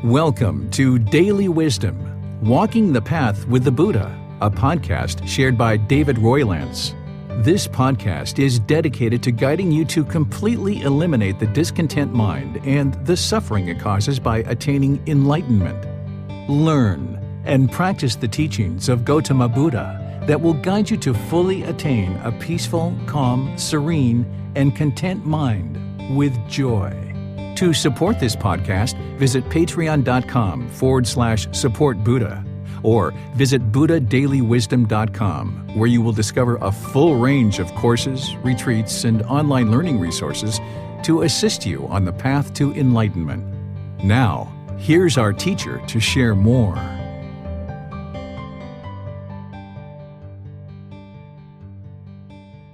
Welcome to Daily Wisdom, Walking the Path with the Buddha, a podcast shared by David Roylance. This podcast is dedicated to guiding you to completely eliminate the discontent mind and the suffering it causes by attaining enlightenment. Learn and practice the teachings of Gotama Buddha that will guide you to fully attain a peaceful, calm, serene, and content mind with joy. To support this podcast, visit patreon.com/supportbuddha or visit buddhadailywisdom.com, where you will discover a full range of courses, retreats, and online learning resources to assist you on the path to enlightenment. Now, here's our teacher to share more.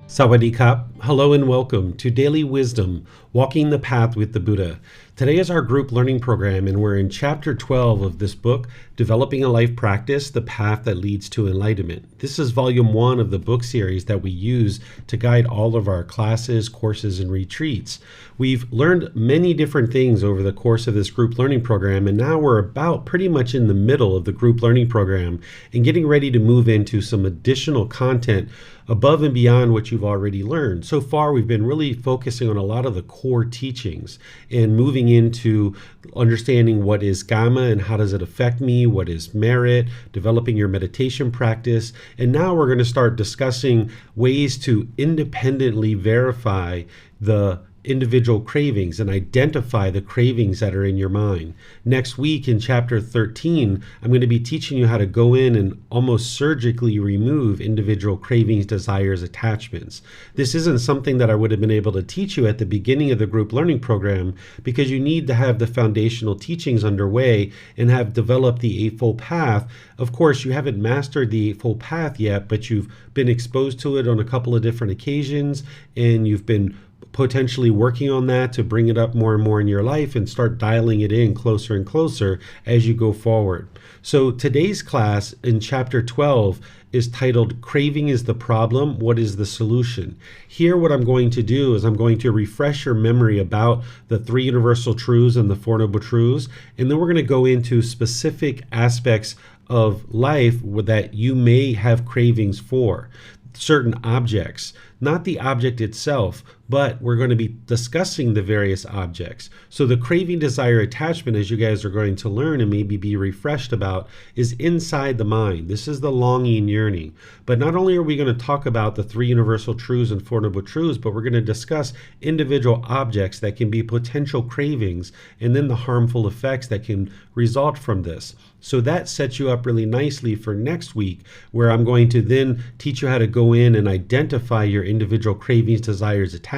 Sawadee Kap. Hello and welcome to Daily Wisdom, Walking the Path with the Buddha. Today is our group learning program, and we're in Chapter 12 of this book, Developing a Life Practice, The Path That Leads to Enlightenment. This is Volume 1 of the book series that we use to guide all of our classes, courses, and retreats. We've learned many different things over the course of this group learning program, and now we're about pretty much in the middle of the group learning program and getting ready to move into some additional content above and beyond what you've already learned. So far, we've been really focusing on a lot of the core teachings and moving into understanding what is Gamma and how does it affect me, what is merit, developing your meditation practice. And now we're going to start discussing ways to independently verify the individual cravings and identify the cravings that are in your mind. Next week in Chapter 13, I'm going to be teaching you how to go in and almost surgically remove individual cravings, desires, attachments. This isn't something that I would have been able to teach you at the beginning of the group learning program because you need to have the foundational teachings underway and have developed the Eightfold Path. Of course, you haven't mastered the Eightfold Path yet, but you've been exposed to it on a couple of different occasions, and you've been potentially working on that to bring it up more and more in your life and start dialing it in closer and closer as you go forward. So today's class in Chapter 12 is titled Craving is the Problem, What is the Solution? Here what I'm going to do is I'm going to refresh your memory about the three universal truths and the Four Noble Truths, and then we're going to go into specific aspects of life that you may have cravings for. Certain objects, not the object itself, but we're going to be discussing the various objects. So the craving, desire, attachment, as you guys are going to learn and maybe be refreshed about, is inside the mind. This is the longing and yearning. But not only are we going to talk about the three universal truths and Four Noble Truths, but we're going to discuss individual objects that can be potential cravings and then the harmful effects that can result from this. So that sets you up really nicely for next week, where I'm going to then teach you how to go in and identify your individual cravings, desires, attachments,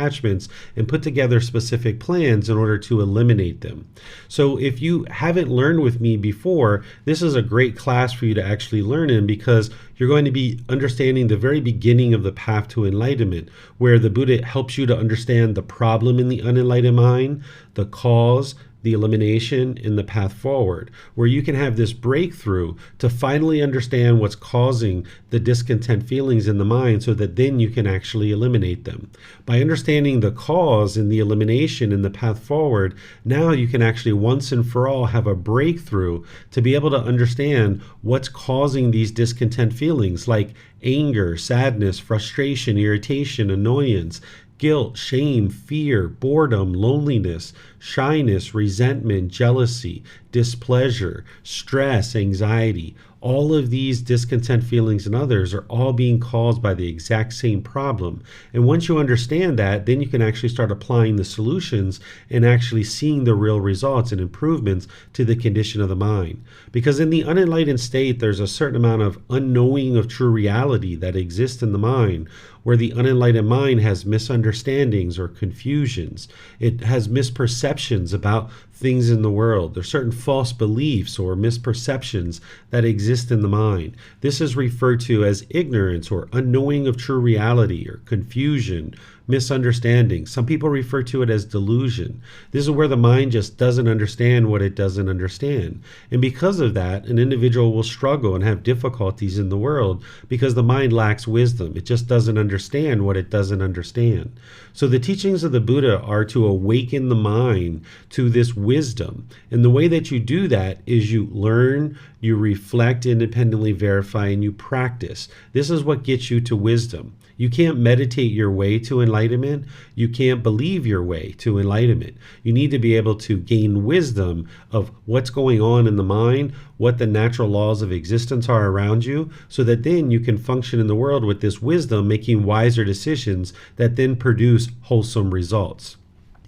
and put together specific plans in order to eliminate them. So if you haven't learned with me before, this is a great class for you to actually learn in, because you're going to be understanding the very beginning of the path to enlightenment, where the Buddha helps you to understand the problem in the unenlightened mind, the cause, the elimination, in the path forward, where you can have this breakthrough to finally understand what's causing the discontent feelings in the mind so that then you can actually eliminate them. By understanding the cause and the elimination in the path forward, now you can actually once and for all have a breakthrough to be able to understand what's causing these discontent feelings like anger, sadness, frustration, irritation, annoyance, guilt, shame, fear, boredom, loneliness, shyness, resentment, jealousy, displeasure, stress, anxiety. All of these discontent feelings and others are all being caused by the exact same problem. And once you understand that, then you can actually start applying the solutions and actually seeing the real results and improvements to the condition of the mind. Because in the unenlightened state, there's a certain amount of unknowing of true reality that exists in the mind, where the unenlightened mind has misunderstandings or confusions. It has misperceptions about things in the world. There's certain false beliefs or misperceptions that exist in the mind. This is referred to as ignorance or unknowing of true reality, or confusion, misunderstanding. Some people refer to it as delusion. This is where the mind just doesn't understand what it doesn't understand. And because of that, an individual will struggle and have difficulties in the world because the mind lacks wisdom. It just doesn't understand what it doesn't understand. So the teachings of the Buddha are to awaken the mind to this wisdom. And the way that you do that is you learn, you reflect, independently verify, and you practice. This is what gets you to wisdom. You can't meditate your way to enlightenment. You can't believe your way to enlightenment. You need to be able to gain wisdom of what's going on in the mind, what the natural laws of existence are around you, so that then you can function in the world with this wisdom, making wiser decisions that then produce wholesome results.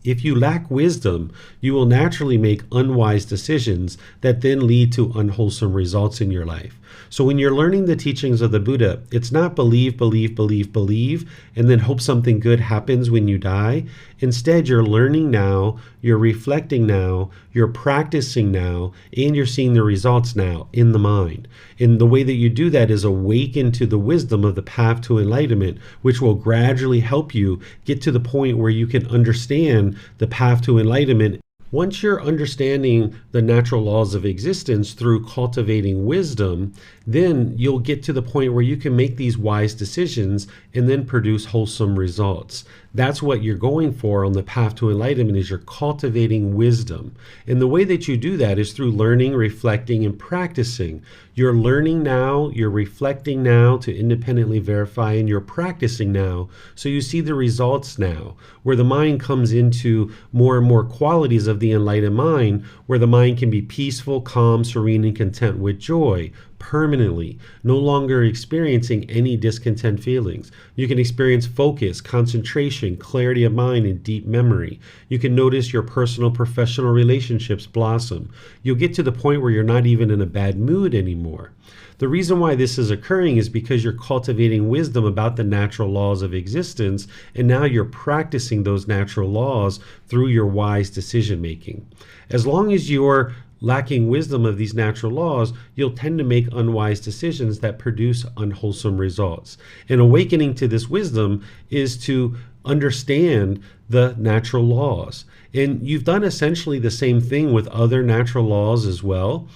If you lack wisdom, you will naturally make unwise decisions that then lead to unwholesome results in your life. So when you're learning the teachings of the Buddha, it's not believe, and then hope something good happens when you die. Instead, you're learning now, you're reflecting now, you're practicing now, and you're seeing the results now in the mind. And the way that you do that is awaken to the wisdom of the path to enlightenment, which will gradually help you get to the point where you can understand the path to enlightenment. Once you're understanding the natural laws of existence through cultivating wisdom, then you'll get to the point where you can make these wise decisions and then produce wholesome results. That's what you're going for on the path to enlightenment, is you're cultivating wisdom. And the way that you do that is through learning, reflecting, and practicing. You're learning now, you're reflecting now to independently verify, and you're practicing now. So you see the results now, where the mind comes into more and more qualities of the enlightened mind, where the mind can be peaceful, calm, serene, and content with joy, permanently, no longer experiencing any discontent feelings. You can experience focus, concentration, clarity of mind, and deep memory. You can notice your personal, professional relationships blossom. You'll get to the point where you're not even in a bad mood anymore. The reason why this is occurring is because you're cultivating wisdom about the natural laws of existence, and now you're practicing those natural laws through your wise decision making. As long as you're lacking wisdom of these natural laws, you'll tend to make unwise decisions that produce unwholesome results. And awakening to this wisdom is to understand the natural laws. And you've done essentially the same thing with other natural laws as well.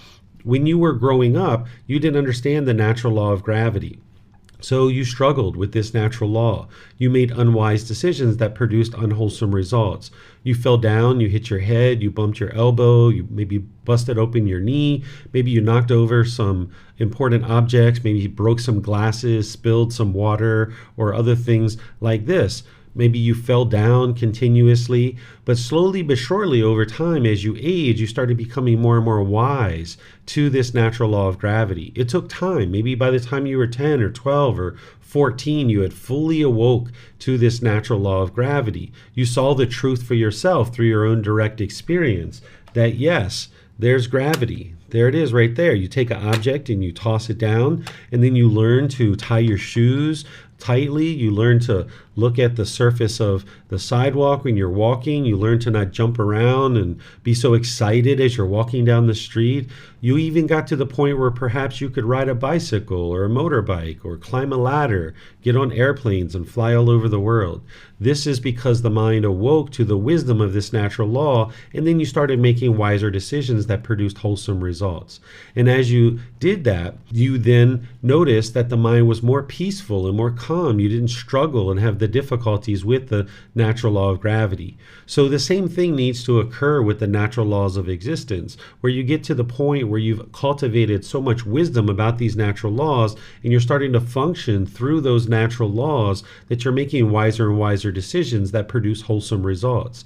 When you were growing up, you didn't understand the natural law of gravity. So you struggled with this natural law. You made unwise decisions that produced unwholesome results. You fell down, you hit your head, you bumped your elbow, you maybe busted open your knee, maybe you knocked over some important objects, maybe you broke some glasses, spilled some water, or other things like this. Maybe you fell down continuously, but slowly but surely over time, as you age, you started becoming more and more wise to this natural law of gravity. It took time. Maybe by the time you were 10 or 12 or 14, you had fully awoke to this natural law of gravity. You saw the truth for yourself through your own direct experience that yes, there's gravity. There it is right there. You take an object and you toss it down, and then you learn to tie your shoes tightly. You learn to look at the surface of the sidewalk when you're walking. You learn to not jump around and be so excited as you're walking down the street. You even got to the point where perhaps you could ride a bicycle or a motorbike or climb a ladder, get on airplanes and fly all over the world. This is because the mind awoke to the wisdom of this natural law, and then you started making wiser decisions that produced wholesome results. And as you did that, you then noticed that the mind was more peaceful and more calm. You didn't struggle and have the difficulties with the natural law of gravity. So the same thing needs to occur with the natural laws of existence, where you get to the point where you've cultivated so much wisdom about these natural laws, and you're starting to function through those natural laws, that you're making wiser and wiser decisions that produce wholesome results.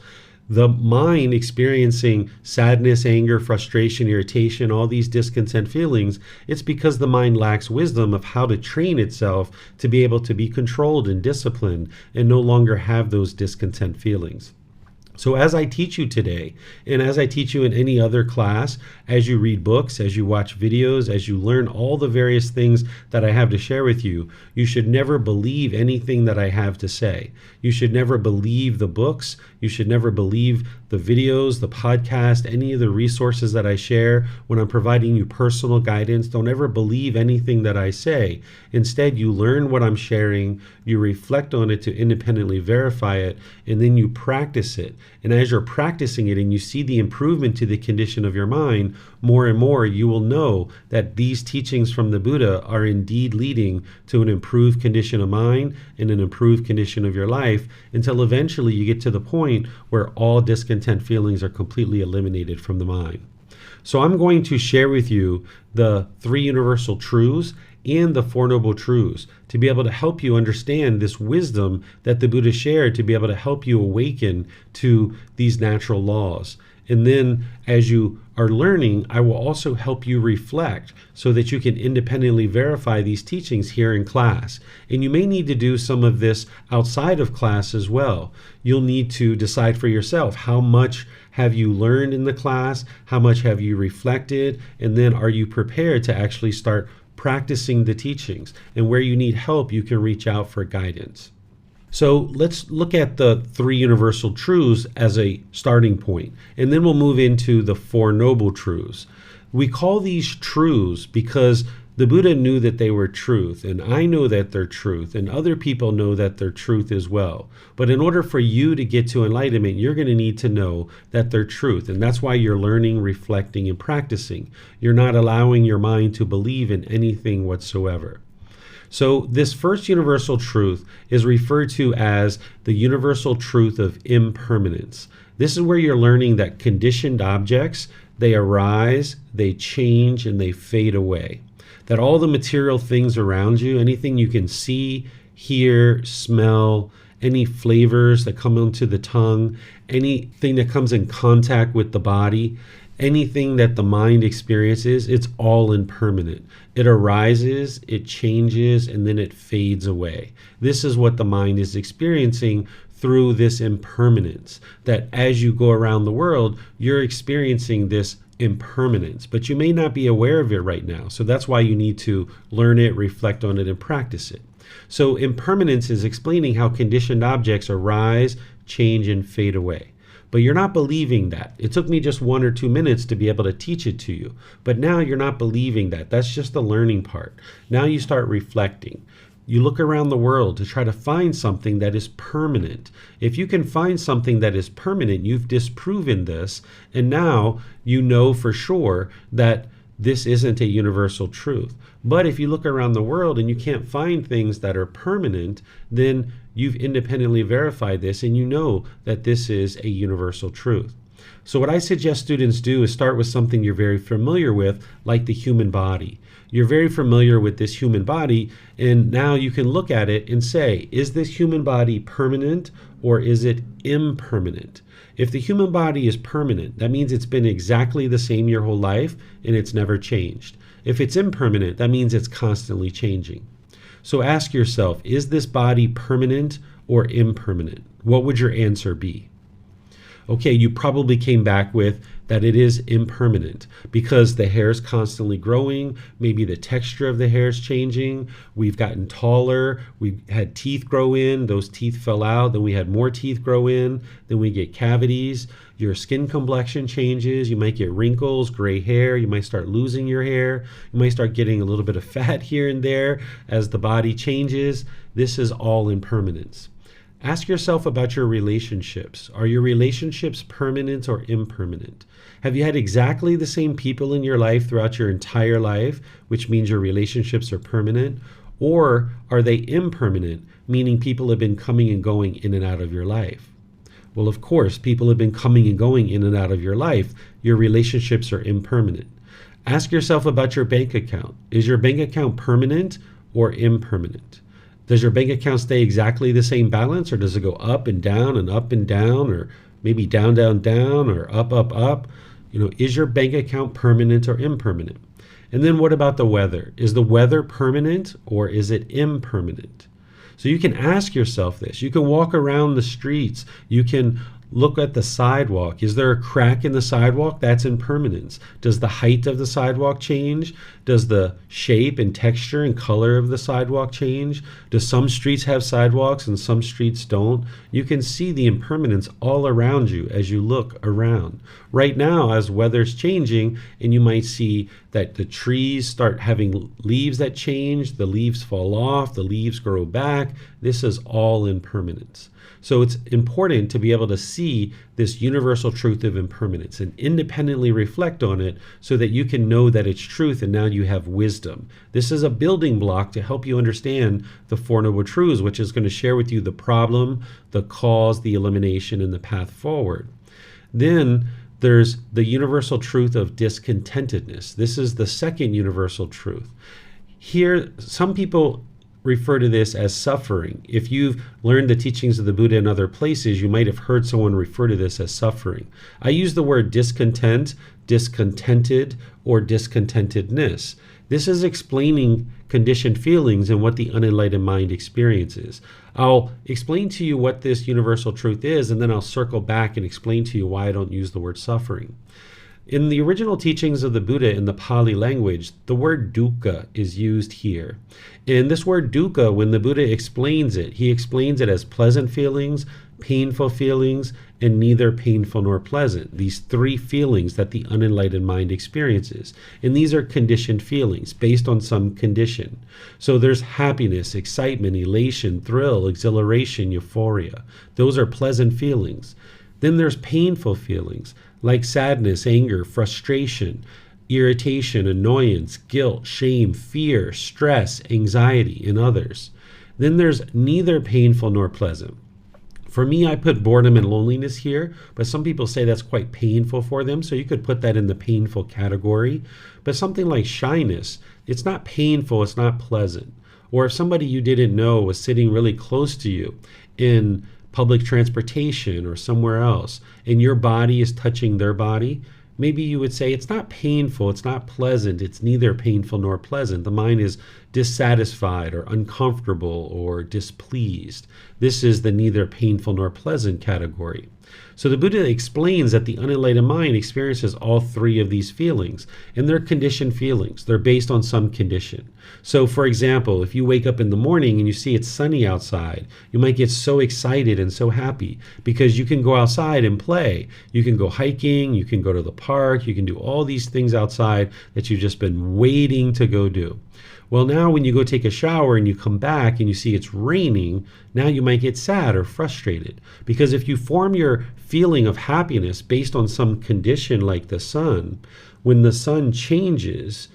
The mind experiencing sadness, anger, frustration, irritation, all these discontent feelings, it's because the mind lacks wisdom of how to train itself to be able to be controlled and disciplined and no longer have those discontent feelings. So as I teach you today, and as I teach you in any other class, as you read books, as you watch videos, as you learn all the various things that I have to share with you, you should never believe anything that I have to say. You should never believe the books. You should never believe the videos, the podcast, any of the resources that I share when I'm providing you personal guidance. Don't ever believe anything that I say. Instead, you learn what I'm sharing, you reflect on it to independently verify it, and then you practice it. And as you're practicing it and you see the improvement to the condition of your mind, more and more you will know that these teachings from the Buddha are indeed leading to an improved condition of mind and an improved condition of your life, until eventually you get to the point where all discontent discontent feelings are completely eliminated from the mind. So I'm going to share with you the 3 universal truths and the 4 noble truths to be able to help you understand this wisdom that the Buddha shared, to be able to help you awaken to these natural laws. And then as you are learning, I will also help you reflect so that you can independently verify these teachings here in class. And you may need to do some of this outside of class as well. You'll need to decide for yourself, how much have you learned in the class? How much have you reflected? And then are you prepared to actually start practicing the teachings? And where you need help, you can reach out for guidance. So let's look at the 3 universal truths as a starting point, and then we'll move into the 4 noble truths. We call these truths because the Buddha knew that they were truth, and I know that they're truth, and other people know that they're truth as well. But in order for you to get to enlightenment, you're going to need to know that they're truth, and that's why you're learning, reflecting, and practicing. You're not allowing your mind to believe in anything whatsoever. So this first universal truth is referred to as the universal truth of impermanence. This is where you're learning that conditioned objects, they arise, they change, and they fade away. That all the material things around you, anything you can see, hear, smell, any flavors that come onto the tongue, anything that comes in contact with the body, anything that the mind experiences, it's all impermanent. It arises, it changes, and then it fades away. This is what the mind is experiencing through this impermanence. That as you go around the world, you're experiencing this impermanence, but you may not be aware of it right now. So that's why you need to learn it, reflect on it, and practice it. So impermanence is explaining how conditioned objects arise, change, and fade away. But you're not believing that. It took me just 1 or 2 minutes to be able to teach it to you. But now you're not believing that. That's just the learning part. Now you start reflecting. You look around the world to try to find something that is permanent. If you can find something that is permanent, you've disproven this. And now you know for sure that this isn't a universal truth. But if you look around the world and you can't find things that are permanent, then you've independently verified this and you know that this is a universal truth. So what I suggest students do is start with something you're very familiar with, like the human body. You're very familiar with this human body, and now you can look at it and say, is this human body permanent or is it impermanent? If the human body is permanent, that means it's been exactly the same your whole life and it's never changed. If it's impermanent, that means it's constantly changing. So ask yourself, is this body permanent or impermanent? What would your answer be? Okay, you probably came back with that it is impermanent because the hair is constantly growing. Maybe the texture of the hair is changing. We've gotten taller. We had teeth grow in. Those teeth fell out. Then we had more teeth grow in. Then we get cavities. Your skin complexion changes. You might get wrinkles, gray hair. You might start losing your hair. You might start getting a little bit of fat here and there as the body changes. This is all impermanence. Ask yourself about your relationships. Are your relationships permanent or impermanent? Have you had exactly the same people in your life throughout your entire life, which means your relationships are permanent? Or are they impermanent, meaning people have been coming and going in and out of your life? Well, of course, people have been coming and going in and out of your life. Your relationships are impermanent. Ask yourself about your bank account. Is your bank account permanent or impermanent? Does your bank account stay exactly the same balance, or does it go up and down, or maybe down, down, down, or up, up, up? Is your bank account permanent or impermanent? And then what about the weather? Is the weather permanent or is it impermanent? So you can ask yourself this. You can walk around the streets. You can look at the sidewalk. Is there a crack in the sidewalk? That's impermanence. Does the height of the sidewalk change? Does the shape and texture and color of the sidewalk change? Do some streets have sidewalks and some streets don't? You can see the impermanence all around you as you look around. Right now, as weather's changing, and you might see that the trees start having leaves that change, the leaves fall off, the leaves grow back. This is all impermanence. So it's important to be able to see this universal truth of impermanence and independently reflect on it so that you can know that it's truth and now you have wisdom. This is a building block to help you understand the Four Noble Truths, which is going to share with you the problem, the cause, the elimination, and the path forward. Then there's the universal truth of discontentedness. This is the second universal truth. Here, some people refer to this as suffering. If you've learned the teachings of the Buddha in other places, you might have heard someone refer to this as suffering. I use the word discontent, discontented, or discontentedness. This is explaining conditioned feelings and what the unenlightened mind experiences. I'll explain to you what this universal truth is, and then I'll circle back and explain to you why I don't use the word suffering. In the original teachings of the Buddha in the Pali language, the word dukkha is used here. And this word dukkha, when the Buddha explains it, he explains it as pleasant feelings, painful feelings, and neither painful nor pleasant. These three feelings that the unenlightened mind experiences. And these are conditioned feelings based on some condition. So there's happiness, excitement, elation, thrill, exhilaration, euphoria. Those are pleasant feelings. Then there's painful feelings like sadness, anger, frustration, irritation, annoyance, guilt, shame, fear, stress, anxiety, and others. Then there's neither painful nor pleasant. For me, I put boredom and loneliness here, but some people say that's quite painful for them, so you could put that in the painful category. But something like shyness, it's not painful, it's not pleasant. Or if somebody you didn't know was sitting really close to you in public transportation or somewhere else, and your body is touching their body, maybe you would say it's not painful, it's not pleasant, it's neither painful nor pleasant. The mind is dissatisfied or uncomfortable or displeased. This is the neither painful nor pleasant category. So the Buddha explains that the unenlightened mind experiences all three of these feelings, and they're conditioned feelings. They're based on some condition. So for example, if you wake up in the morning and you see it's sunny outside, you might get so excited and so happy because you can go outside and play. You can go hiking, you can go to the park, you can do all these things outside that you've just been waiting to go do. Well, now when you go take a shower and you come back and you see it's raining, now you might get sad or frustrated. Because if you form your feeling of happiness based on some condition like the sun, when the sun changes,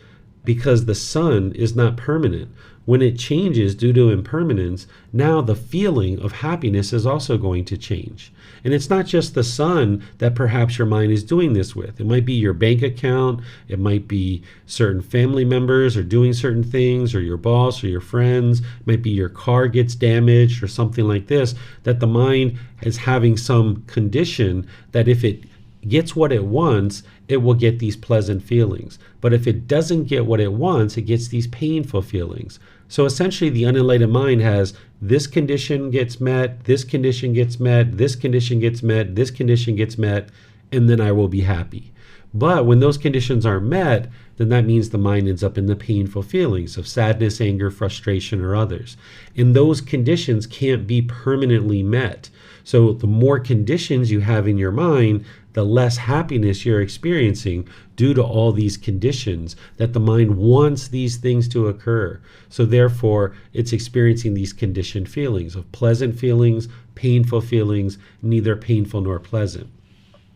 because the sun is not permanent, when it changes due to impermanence, now the feeling of happiness is also going to change. And it's not just the sun that perhaps your mind is doing this with. It might be your bank account, it might be certain family members are doing certain things, or your boss or your friends, it might be your car gets damaged or something like this, that the mind is having some condition that if it gets what it wants, it will get these pleasant feelings. But if it doesn't get what it wants, it gets these painful feelings. So essentially the unenlightened mind has this condition gets met, this condition gets met, this condition gets met, this condition gets met, and then I will be happy. But when those conditions aren't met, then that means the mind ends up in the painful feelings of sadness, anger, frustration, or others. And those conditions can't be permanently met. So the more conditions you have in your mind, the less happiness you're experiencing due to all these conditions that the mind wants these things to occur. So therefore, it's experiencing these conditioned feelings of pleasant feelings, painful feelings, neither painful nor pleasant.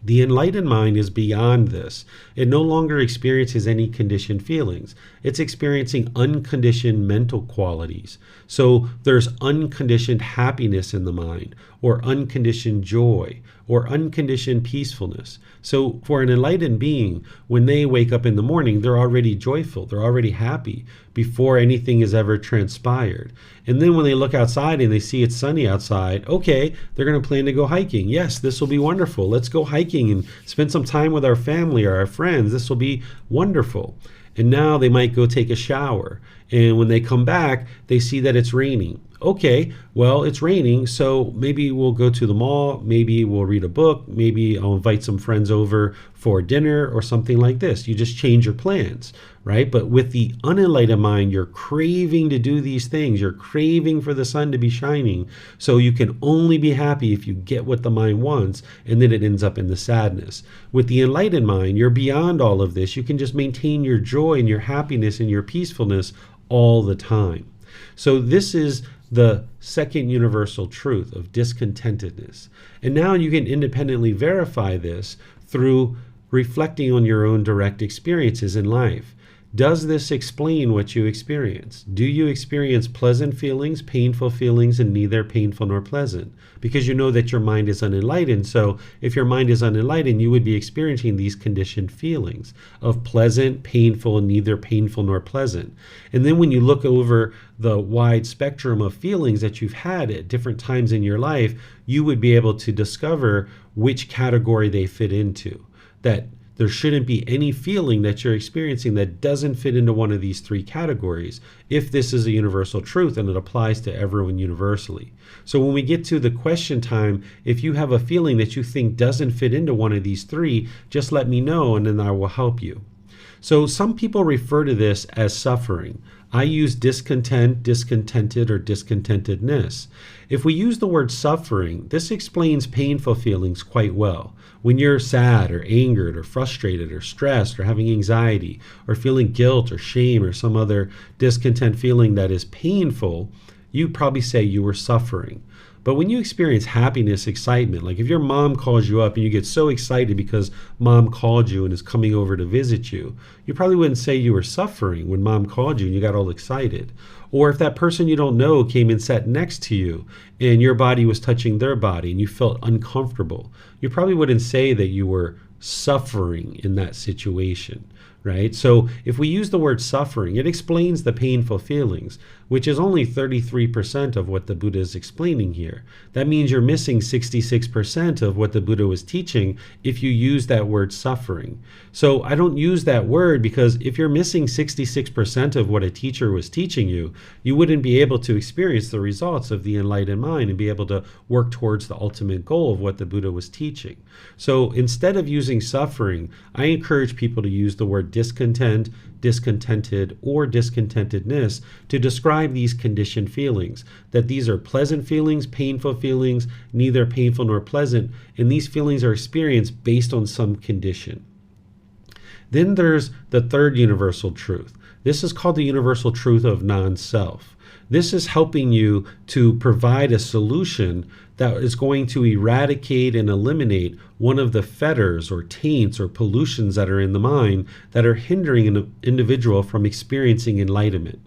The enlightened mind is beyond this. It no longer experiences any conditioned feelings. It's experiencing unconditioned mental qualities. So there's unconditioned happiness in the mind, or unconditioned joy, or unconditioned peacefulness. So for an enlightened being, when they wake up in the morning, they're already joyful, they're already happy before anything has ever transpired. And then when they look outside and they see it's sunny outside, okay, they're going to plan to go hiking. Yes, this will be wonderful. Let's go hiking and spend some time with our family or our friends. This will be wonderful. And now they might go take a shower. And when they come back, they see that it's raining. Okay, well, it's raining, so maybe we'll go to the mall, maybe we'll read a book, maybe I'll invite some friends over for dinner or something like this. You just change your plans, right? But with the unenlightened mind, you're craving to do these things. You're craving for the sun to be shining. So you can only be happy if you get what the mind wants, and then it ends up in the sadness. With the enlightened mind, you're beyond all of this. You can just maintain your joy and your happiness and your peacefulness all the time. So this is the second universal truth of discontentedness. And now you can independently verify this through reflecting on your own direct experiences in life. Does this explain what you experience? Do you experience pleasant feelings, painful feelings, and neither painful nor pleasant? Because you know that your mind is unenlightened. So if your mind is unenlightened, you would be experiencing these conditioned feelings of pleasant, painful, neither painful nor pleasant. And then when you look over the wide spectrum of feelings that you've had at different times in your life, you would be able to discover which category they fit into. That there shouldn't be any feeling that you're experiencing that doesn't fit into one of these three categories, if this is a universal truth and it applies to everyone universally. So when we get to the question time, if you have a feeling that you think doesn't fit into one of these three, just let me know and then I will help you. So some people refer to this as suffering. I use discontent, discontented, or discontentedness. If we use the word suffering, this explains painful feelings quite well. When you're sad or angered or frustrated or stressed or having anxiety or feeling guilt or shame or some other discontent feeling that is painful, you probably say you were suffering. But when you experience happiness, excitement, like if your mom calls you up and you get so excited because mom called you and is coming over to visit you, you probably wouldn't say you were suffering when mom called you and you got all excited. Or if that person you don't know came and sat next to you and your body was touching their body and you felt uncomfortable, you probably wouldn't say that you were suffering in that situation, right? So if we use the word suffering, it explains the painful feelings, which is only 33% of what the Buddha is explaining here. That means you're missing 66% of what the Buddha was teaching if you use that word suffering. So I don't use that word because if you're missing 66% of what a teacher was teaching you, you wouldn't be able to experience the results of the enlightened mind and be able to work towards the ultimate goal of what the Buddha was teaching. So instead of using suffering, I encourage people to use the word discontent, discontented, or discontentedness to describe these conditioned feelings, that these are pleasant feelings, painful feelings, neither painful nor pleasant, and these feelings are experienced based on some condition. Then there's the third universal truth. This is called the universal truth of non-self. This is helping you to provide a solution that is going to eradicate and eliminate one of the fetters or taints or pollutions that are in the mind that are hindering an individual from experiencing enlightenment.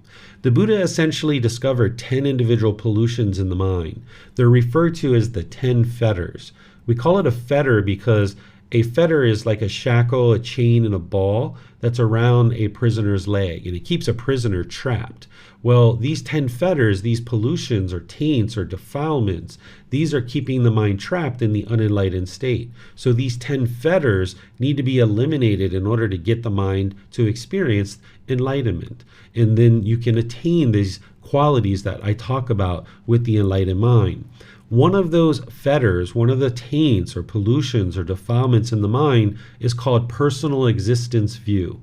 The Buddha essentially discovered 10 individual pollutions in the mind. They're referred to as the 10 fetters. We call it a fetter because a fetter is like a shackle, a chain, and a ball that's around a prisoner's leg, and it keeps a prisoner trapped. Well, these 10 fetters, these pollutions or taints or defilements, these are keeping the mind trapped in the unenlightened state. So these 10 fetters need to be eliminated in order to get the mind to experience enlightenment. And then you can attain these qualities that I talk about with the enlightened mind. One of those fetters, one of the taints or pollutions or defilements in the mind is called personal existence view.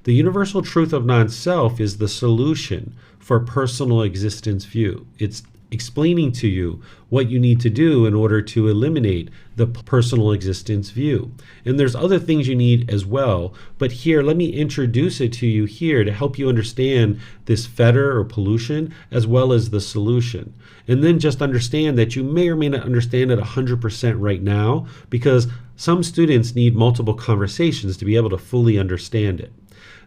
The universal truth of non-self is the solution for personal existence view. It's explaining to you what you need to do in order to eliminate the personal existence view. And there's other things you need as well, but here, let me introduce it to you here to help you understand this fetter or pollution as well as the solution. And then just understand that you may or may not understand it 100% right now, because some students need multiple conversations to be able to fully understand it.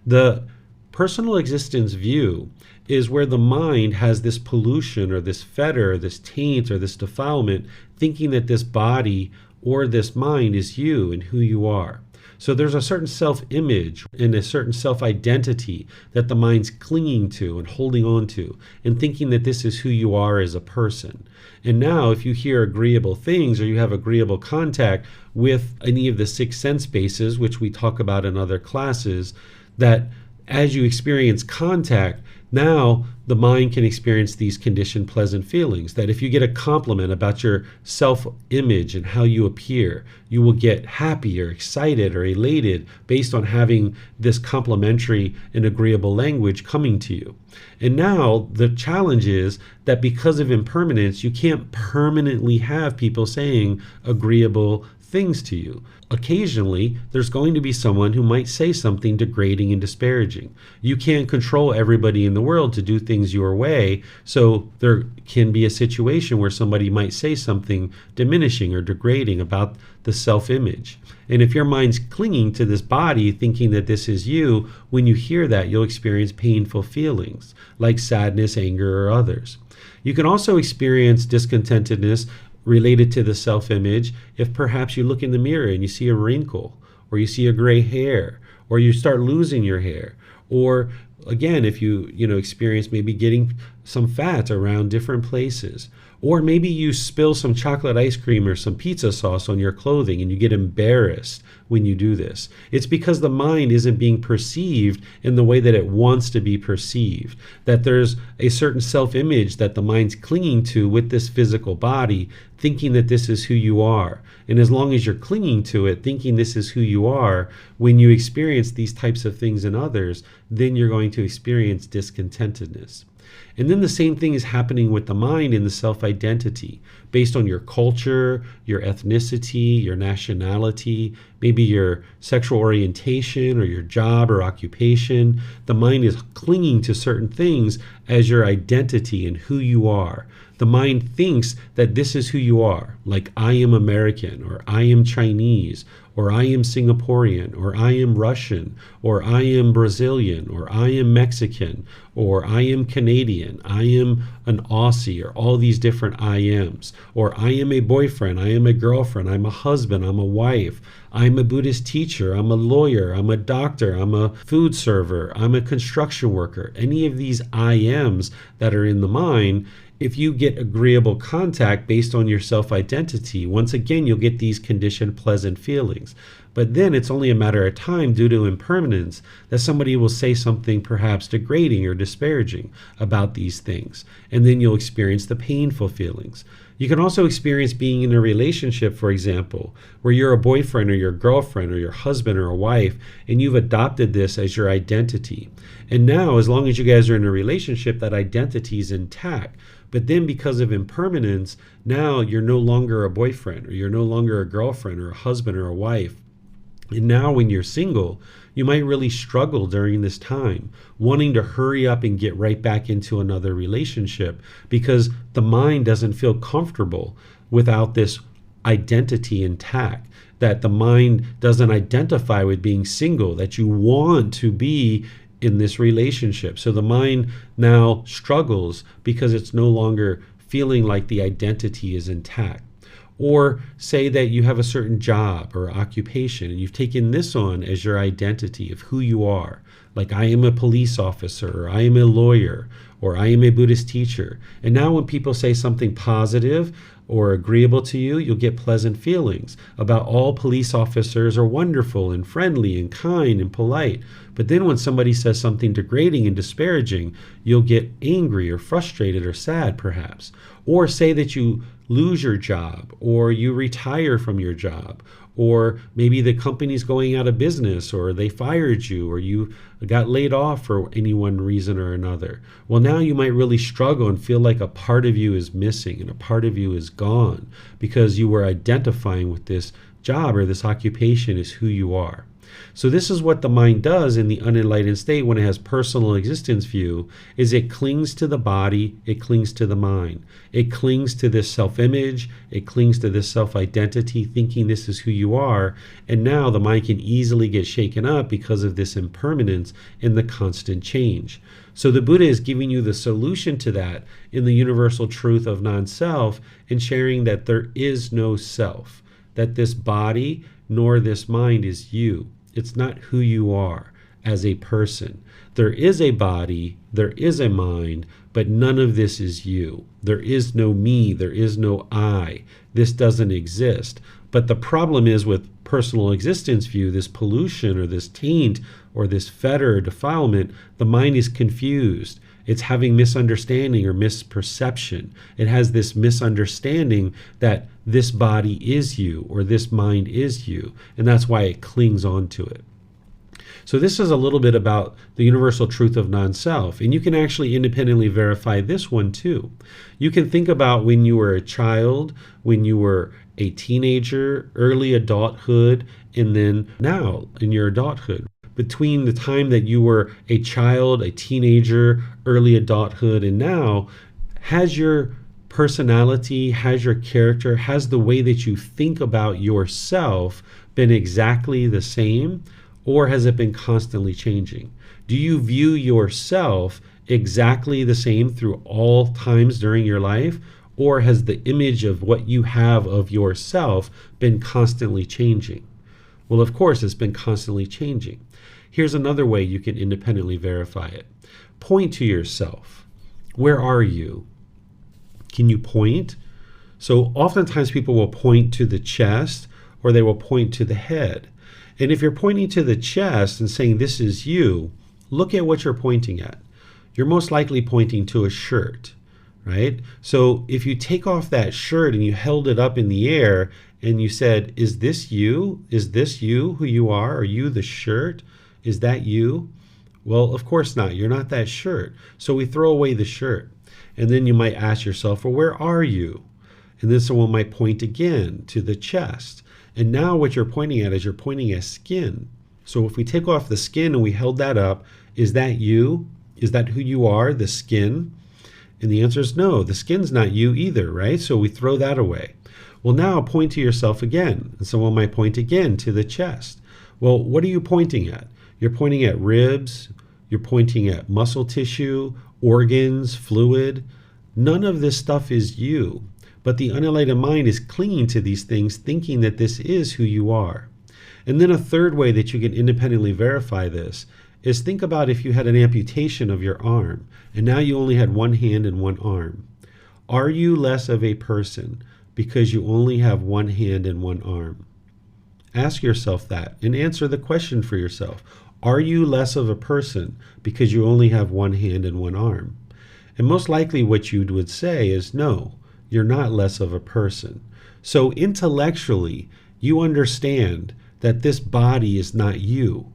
The personal existence view is where the mind has this pollution or this fetter, or this taint or this defilement, thinking that this body or this mind is you and who you are. So there's a certain self-image and a certain self-identity that the mind's clinging to and holding on to and thinking that this is who you are as a person. And now if you hear agreeable things or you have agreeable contact with any of the 6 sense bases, which we talk about in other classes, that as you experience contact, now the mind can experience these conditioned pleasant feelings, that if you get a compliment about your self-image and how you appear, you will get happy or excited or elated based on having this complimentary and agreeable language coming to you. And now the challenge is that because of impermanence, you can't permanently have people saying agreeable things to you. Occasionally, there's going to be someone who might say something degrading and disparaging. You can't control everybody in the world to do things your way, so there can be a situation where somebody might say something diminishing or degrading about the self-image. And if your mind's clinging to this body, thinking that this is you, when you hear that, you'll experience painful feelings like sadness, anger, or others. You can also experience discontentedness related to the self-image if perhaps you look in the mirror and you see a wrinkle, or you see a gray hair, or you start losing your hair, or again, if you experience maybe getting some fat around different places, or maybe you spill some chocolate ice cream or some pizza sauce on your clothing and you get embarrassed when you do this. It's because the mind isn't being perceived in the way that it wants to be perceived, that there's a certain self-image that the mind's clinging to with this physical body, thinking that this is who you are. And as long as you're clinging to it, thinking this is who you are, when you experience these types of things in others, then you're going to experience discontentedness. And then the same thing is happening with the mind in the self-identity, based on your culture, your ethnicity, your nationality, maybe your sexual orientation or your job or occupation. The mind is clinging to certain things as your identity and who you are. The mind thinks that this is who you are, like I am American, or I am Chinese, or I am Singaporean, or I am Russian, or I am Brazilian, or I am Mexican, or I am Canadian, I am an Aussie, or all these different I ams, or I am a boyfriend, I am a girlfriend, I'm a husband, I'm a wife, I'm a Buddhist teacher, I'm a lawyer, I'm a doctor, I'm a food server, I'm a construction worker. Any of these I ams that are in the mind, if you get agreeable contact based on your self-identity, once again, you'll get these conditioned pleasant feelings. But then it's only a matter of time, due to impermanence, that somebody will say something perhaps degrading or disparaging about these things. And then you'll experience the painful feelings. You can also experience being in a relationship, for example, where you're a boyfriend or your girlfriend or your husband or a wife, and you've adopted this as your identity. And now, as long as you guys are in a relationship, that identity is intact. But then because of impermanence, now you're no longer a boyfriend, or you're no longer a girlfriend or a husband or a wife. And now when you're single, you might really struggle during this time, wanting to hurry up and get right back into another relationship, because the mind doesn't feel comfortable without this identity intact, that the mind doesn't identify with being single, that you want to be in this relationship. So the mind now struggles because it's no longer feeling like the identity is intact. Or say that you have a certain job or occupation and you've taken this on as your identity of who you are. Like I am a police officer, or I am a lawyer, or I am a Buddhist teacher. And now when people say something positive or agreeable to you, you'll get pleasant feelings about all police officers are wonderful and friendly and kind and polite. But then when somebody says something degrading and disparaging, you'll get angry or frustrated or sad perhaps. Or say that you lose your job, or you retire from your job, or maybe the company's going out of business, or they fired you, or you got laid off for any one reason or another. Well, now you might really struggle and feel like a part of you is missing and a part of you is gone because you were identifying with this job or this occupation as who you are. So this is what the mind does in the unenlightened state when it has personal existence view, is it clings to the body, it clings to the mind. It clings to this self-image, it clings to this self-identity, thinking this is who you are, and now the mind can easily get shaken up because of this impermanence and the constant change. So the Buddha is giving you the solution to that in the universal truth of non-self, and sharing that there is no self, that this body nor this mind is you. It's not who you are as a person. There is a body, there is a mind, but none of this is you. There is no me, there is no I. This doesn't exist. But the problem is with personal existence view, this pollution or this taint or this fetter or defilement, the mind is confused. It's having misunderstanding or misperception. It has this misunderstanding that this body is you or this mind is you, and that's why it clings on to it. So this is a little bit about the universal truth of non-self, and you can actually independently verify this one too. You can think about when you were a child, when you were a teenager, early adulthood, and then now in your adulthood. Between the time that you were a child, a teenager, early adulthood, and now, has your personality, has your character, has the way that you think about yourself been exactly the same, or has it been constantly changing? Do you view yourself exactly the same through all times during your life, or has the image of what you have of yourself been constantly changing? Well, of course, it's been constantly changing. Here's another way you can independently verify it. Point to yourself. Where are you? Can you point? So oftentimes people will point to the chest, or they will point to the head. And if you're pointing to the chest and saying, this is you, look at what you're pointing at. You're most likely pointing to a shirt, right? So if you take off that shirt and you held it up in the air and you said, is this you? Is this you who you are? Are you the shirt? Is that you? Well, of course not. You're not that shirt. So we throw away the shirt. And then you might ask yourself, well, where are you? And then someone might point again to the chest. And now what you're pointing at is you're pointing at skin. So if we take off the skin and we held that up, is that you? Is that who you are, the skin? And the answer is no, the skin's not you either, right? So we throw that away. Well, now point to yourself again. And someone might point again to the chest. Well, what are you pointing at? You're pointing at ribs, you're pointing at muscle tissue, organs, fluid. None of this stuff is you, but the unenlightened mind is clinging to these things, thinking that this is who you are. And then a third way that you can independently verify this is think about if you had an amputation of your arm, and now you only had one hand and one arm. Are you less of a person because you only have one hand and one arm? Ask yourself that and answer the question for yourself. Are you less of a person because you only have one hand and one arm? And most likely what you would say is no, you're not less of a person. So intellectually, you understand that this body is not you.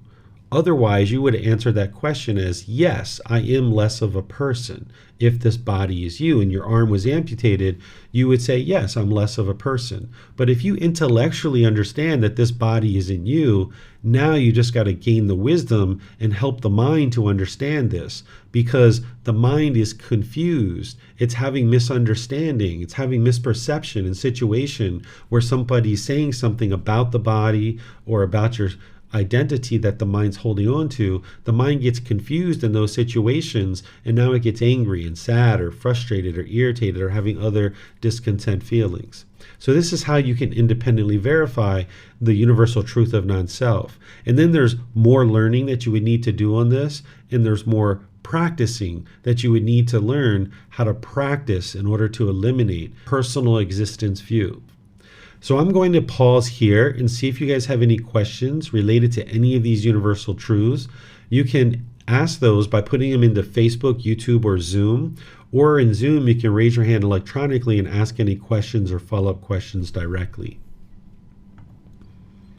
Otherwise, you would answer that question as, yes, I am less of a person. If this body is you and your arm was amputated, you would say, yes, I'm less of a person. But if you intellectually understand that this body isn't you, now you just got to gain the wisdom and help the mind to understand this, because the mind is confused. It's having misunderstanding. It's having misperception in situation where somebody's saying something about the body or about your identity that the mind's holding on to. The mind gets confused in those situations, and now it gets angry and sad or frustrated or irritated or having other discontent feelings. So this is how you can independently verify the universal truth of non-self. And then there's more learning that you would need to do on this, and there's more practicing that you would need to learn how to practice in order to eliminate personal existence view. So I'm going to pause here and see if you guys have any questions related to any of these universal truths. You can ask those by putting them into Facebook, YouTube, or Zoom. Or in Zoom, you can raise your hand electronically and ask any questions or follow-up questions directly.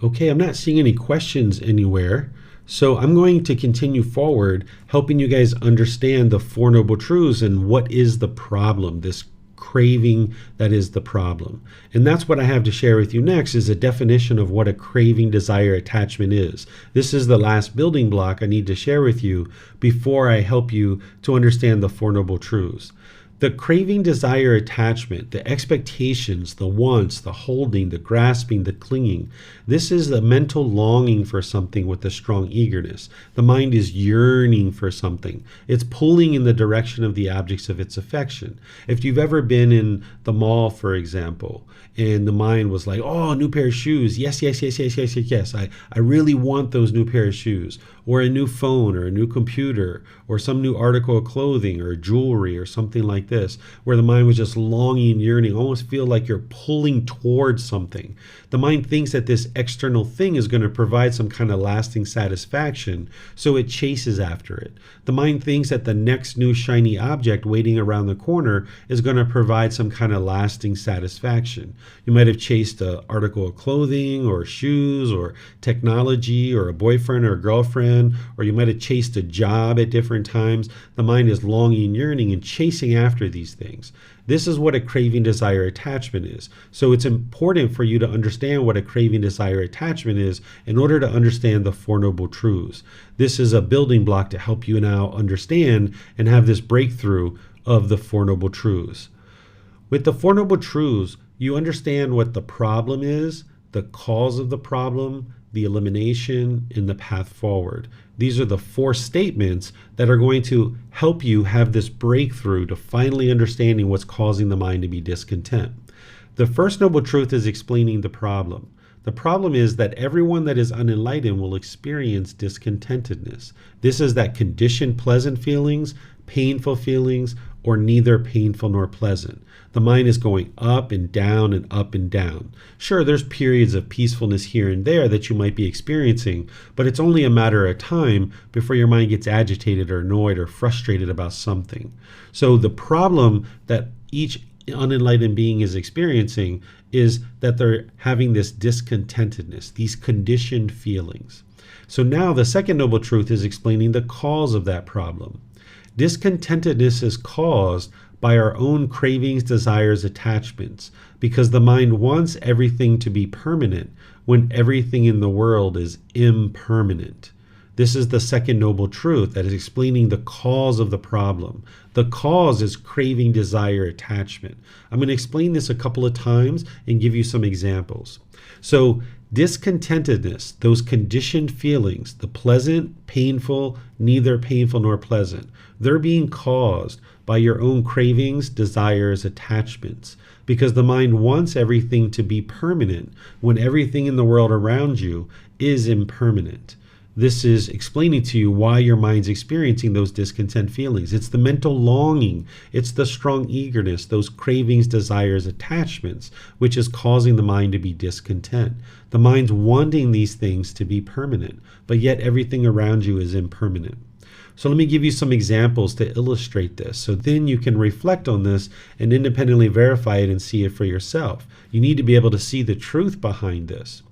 Okay, I'm not seeing any questions anywhere. So I'm going to continue forward, helping you guys understand the Four Noble Truths and what is the problem, this craving that is the problem. And that's what I have to share with you next, is a definition of what a craving, desire, attachment is. This is the last building block I need to share with you before I help you to understand the Four Noble Truths. The craving, desire, attachment, the expectations, the wants, the holding, the grasping, the clinging. This is the mental longing for something with a strong eagerness. The mind is yearning for something. It's pulling in the direction of the objects of its affection. If you've ever been in the mall, for example, and the mind was like, oh, a new pair of shoes. Yes, yes, yes, yes, yes, yes, yes. I really want those new pair of shoes. Or a new phone, or a new computer, or some new article of clothing, or jewelry, or something like this, where the mind was just longing and yearning, almost feel like you're pulling towards something. The mind thinks that this external thing is going to provide some kind of lasting satisfaction, so it chases after it. The mind thinks that the next new shiny object waiting around the corner is going to provide some kind of lasting satisfaction. You might have chased an article of clothing, or shoes, or technology, or a boyfriend or a girlfriend, man, or you might have chased a job at different times. The mind is longing, yearning, and chasing after these things. This is what a craving, desire, attachment is. So it's important for you to understand what a craving, desire, attachment is in order to understand the Four Noble Truths. This is a building block to help you now understand and have this breakthrough of the Four Noble Truths. With the Four Noble Truths, you understand what the problem is, the cause of the problem, the elimination, and the path forward. These are the four statements that are going to help you have this breakthrough to finally understanding what's causing the mind to be discontent. The first noble truth is explaining the problem. The problem is that everyone that is unenlightened will experience discontentedness. This is that conditioned pleasant feelings, painful feelings, or neither painful nor pleasant. The mind is going up and down and up and down. Sure, there's periods of peacefulness here and there that you might be experiencing, but it's only a matter of time before your mind gets agitated or annoyed or frustrated about something. So the problem that each unenlightened being is experiencing is that they're having this discontentedness, these conditioned feelings. So now the second noble truth is explaining the cause of that problem. Discontentedness is caused by our own cravings, desires, attachments, because the mind wants everything to be permanent when everything in the world is impermanent. This is the second noble truth that is explaining the cause of the problem. The cause is craving, desire, attachment. I'm going to explain this a couple of times and give you some examples. So discontentedness, those conditioned feelings, the pleasant, painful, neither painful nor pleasant, they're being caused by your own cravings, desires, attachments, because the mind wants everything to be permanent when everything in the world around you is impermanent. This is explaining to you why your mind's experiencing those discontent feelings. It's the mental longing. It's the strong eagerness, those cravings, desires, attachments, which is causing the mind to be discontent. The mind's wanting these things to be permanent, but yet everything around you is impermanent. So let me give you some examples to illustrate this. So then you can reflect on this and independently verify it and see it for yourself. You need to be able to see the truth behind this.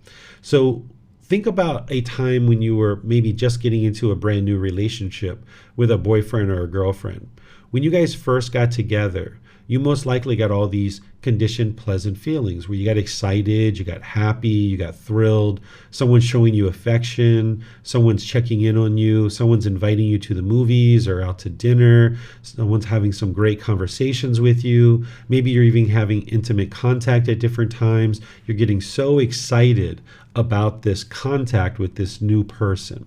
So think about a time when you were maybe just getting into a brand new relationship with a boyfriend or a girlfriend. When you guys first got together, you most likely got all these conditioned pleasant feelings where you got excited, you got happy, you got thrilled, someone's showing you affection, someone's checking in on you, someone's inviting you to the movies or out to dinner, someone's having some great conversations with you, maybe you're even having intimate contact at different times. You're getting so excited about this contact with this new person.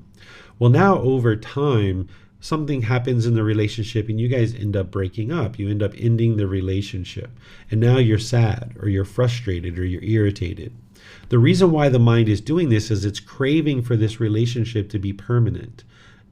Well, now over time, something happens in the relationship and you guys end up breaking up. You end up ending the relationship. And now you're sad or you're frustrated or you're irritated. The reason why the mind is doing this is it's craving for this relationship to be permanent.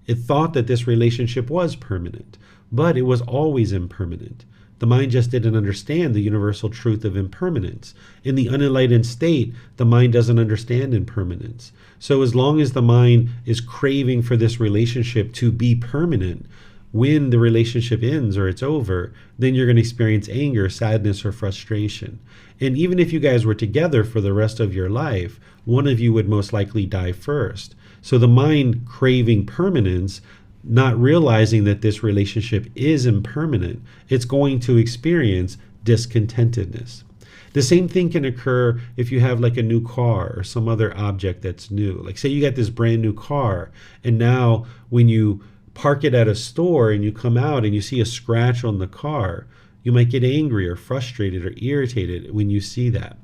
It thought that this relationship was permanent, but it was always impermanent. The mind just didn't understand the universal truth of impermanence. In the unenlightened state, the mind doesn't understand impermanence. So as long as the mind is craving for this relationship to be permanent, when the relationship ends or it's over, then you're going to experience anger, sadness, or frustration. And even if you guys were together for the rest of your life, one of you would most likely die first. So the mind craving permanence, not realizing that this relationship is impermanent, it's going to experience discontentedness. The same thing can occur if you have like a new car or some other object that's new. Like say you got this brand new car, and now when you park it at a store and you come out and you see a scratch on the car, you might get angry or frustrated or irritated when you see that.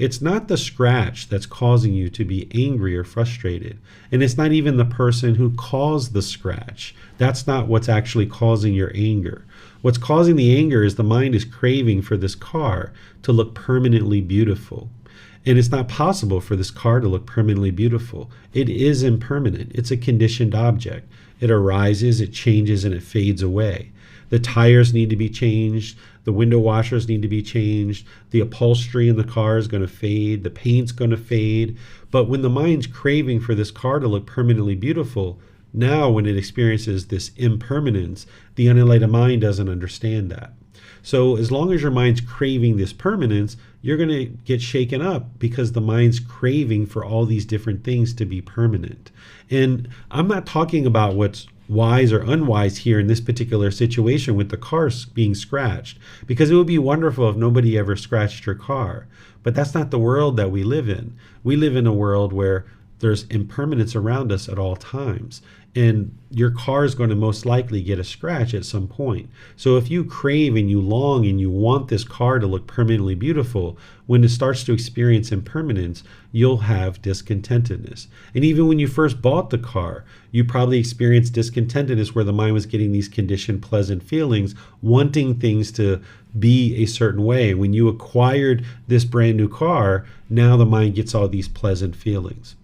It's not the scratch that's causing you to be angry or frustrated. And it's not even the person who caused the scratch. That's not what's actually causing your anger. What's causing the anger is the mind is craving for this car to look permanently beautiful. And it's not possible for this car to look permanently beautiful. It is impermanent. It's a conditioned object. It arises, it changes, and it fades away. The tires need to be changed. The window washers need to be changed. The upholstery in the car is going to fade. The paint's going to fade. But when the mind's craving for this car to look permanently beautiful, now when it experiences this impermanence, the unenlightened mind doesn't understand that. So as long as your mind's craving this permanence, you're going to get shaken up because the mind's craving for all these different things to be permanent. And I'm not talking about what's wise or unwise here in this particular situation with the car being scratched, because it would be wonderful if nobody ever scratched your car. But that's not the world that we live in. We live in a world where there's impermanence around us at all times. And your car is going to most likely get a scratch at some point. So if you crave and you long and you want this car to look permanently beautiful, when it starts to experience impermanence, you'll have discontentedness. And even when you first bought the car, you probably experienced discontentedness where the mind was getting these conditioned pleasant feelings, wanting things to be a certain way. When you acquired this brand new car, now the mind gets all these pleasant feelings.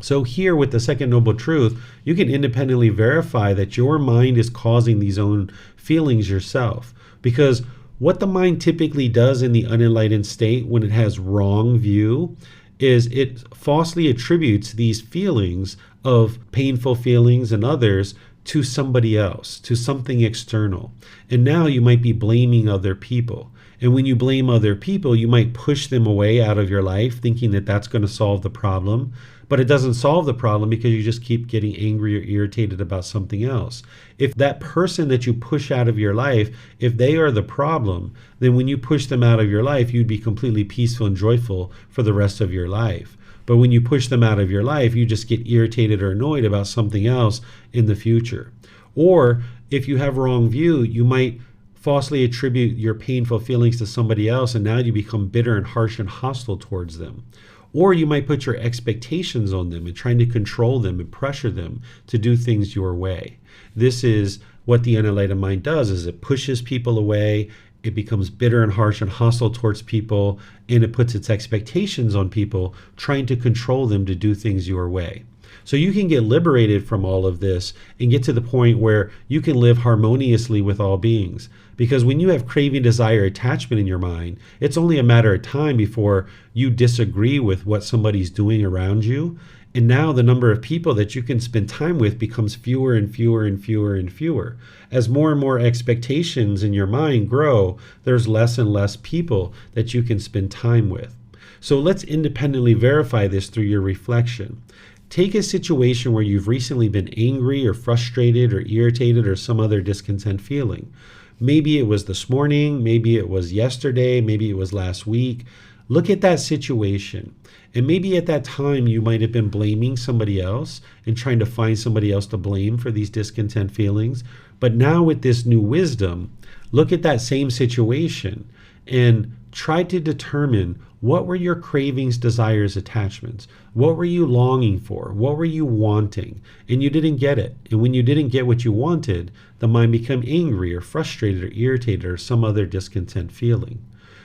So here with the second noble truth, you can independently verify that your mind is causing these own feelings yourself. Because what the mind typically does in the unenlightened state when it has wrong view is it falsely attributes these feelings of painful feelings and others to somebody else, to something external. And now you might be blaming other people. And when you blame other people, you might push them away out of your life, thinking that that's going to solve the problem. But it doesn't solve the problem because you just keep getting angry or irritated about something else. If that person that you push out of your life, if they are the problem, then when you push them out of your life, you'd be completely peaceful and joyful for the rest of your life. But when you push them out of your life, you just get irritated or annoyed about something else in the future. Or if you have wrong view, you might falsely attribute your painful feelings to somebody else, and now you become bitter and harsh and hostile towards them. Or you might put your expectations on them and trying to control them and pressure them to do things your way. This is what the unenlightened mind does, is it pushes people away, it becomes bitter and harsh and hostile towards people, and it puts its expectations on people, trying to control them to do things your way. So you can get liberated from all of this and get to the point where you can live harmoniously with all beings. Because when you have craving, desire, attachment in your mind, it's only a matter of time before you disagree with what somebody's doing around you. And now the number of people that you can spend time with becomes fewer and fewer and fewer and fewer. As more and more expectations in your mind grow, there's less and less people that you can spend time with. So let's independently verify this through your reflection. Take a situation where you've recently been angry or frustrated or irritated or some other discontent feeling. Maybe it was this morning, maybe it was yesterday, maybe it was last week. Look at that situation. And maybe at that time you might have been blaming somebody else and trying to find somebody else to blame for these discontent feelings. But now with this new wisdom, look at that same situation and try to determine what were your cravings, desires, attachments? What were you longing for? What were you wanting? And you didn't get it. And when you didn't get what you wanted, the mind became angry or frustrated or irritated or some other discontent feeling.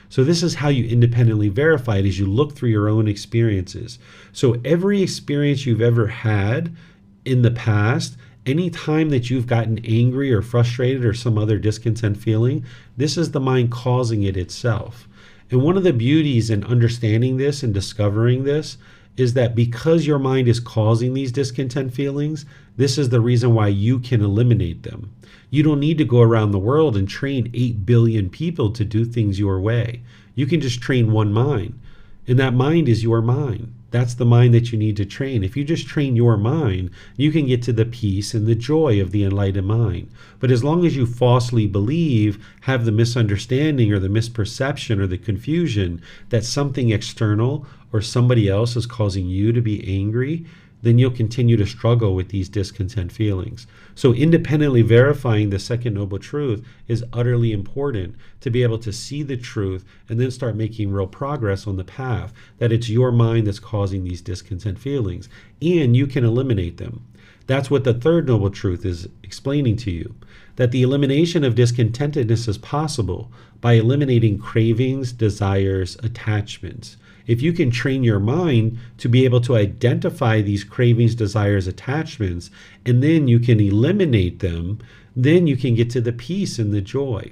So this is how you independently verify it, as you look through your own experiences. So every experience you've ever had in the past, any time that you've gotten angry or frustrated or some other discontent feeling, this is the mind causing it itself. And one of the beauties in understanding this and discovering this is that because your mind is causing these discontent feelings, this is the reason why you can eliminate them. You don't need to go around the world and train 8 billion people to do things your way. You can just train one mind, and that mind is your mind. That's the mind that you need to train. If you just train your mind, you can get to the peace and the joy of the enlightened mind. But as long as you falsely believe, have the misunderstanding or the misperception or the confusion that something external or somebody else is causing you to be angry, then you'll continue to struggle with these discontent feelings. So independently verifying the second noble truth is utterly important to be able to see the truth and then start making real progress on the path that it's your mind that's causing these discontent feelings, and you can eliminate them. That's what the third noble truth is explaining to you, that the elimination of discontentedness is possible by eliminating cravings, desires, attachments. If you can train your mind to be able to identify these cravings, desires, attachments, and then you can eliminate them, then you can get to the peace and the joy.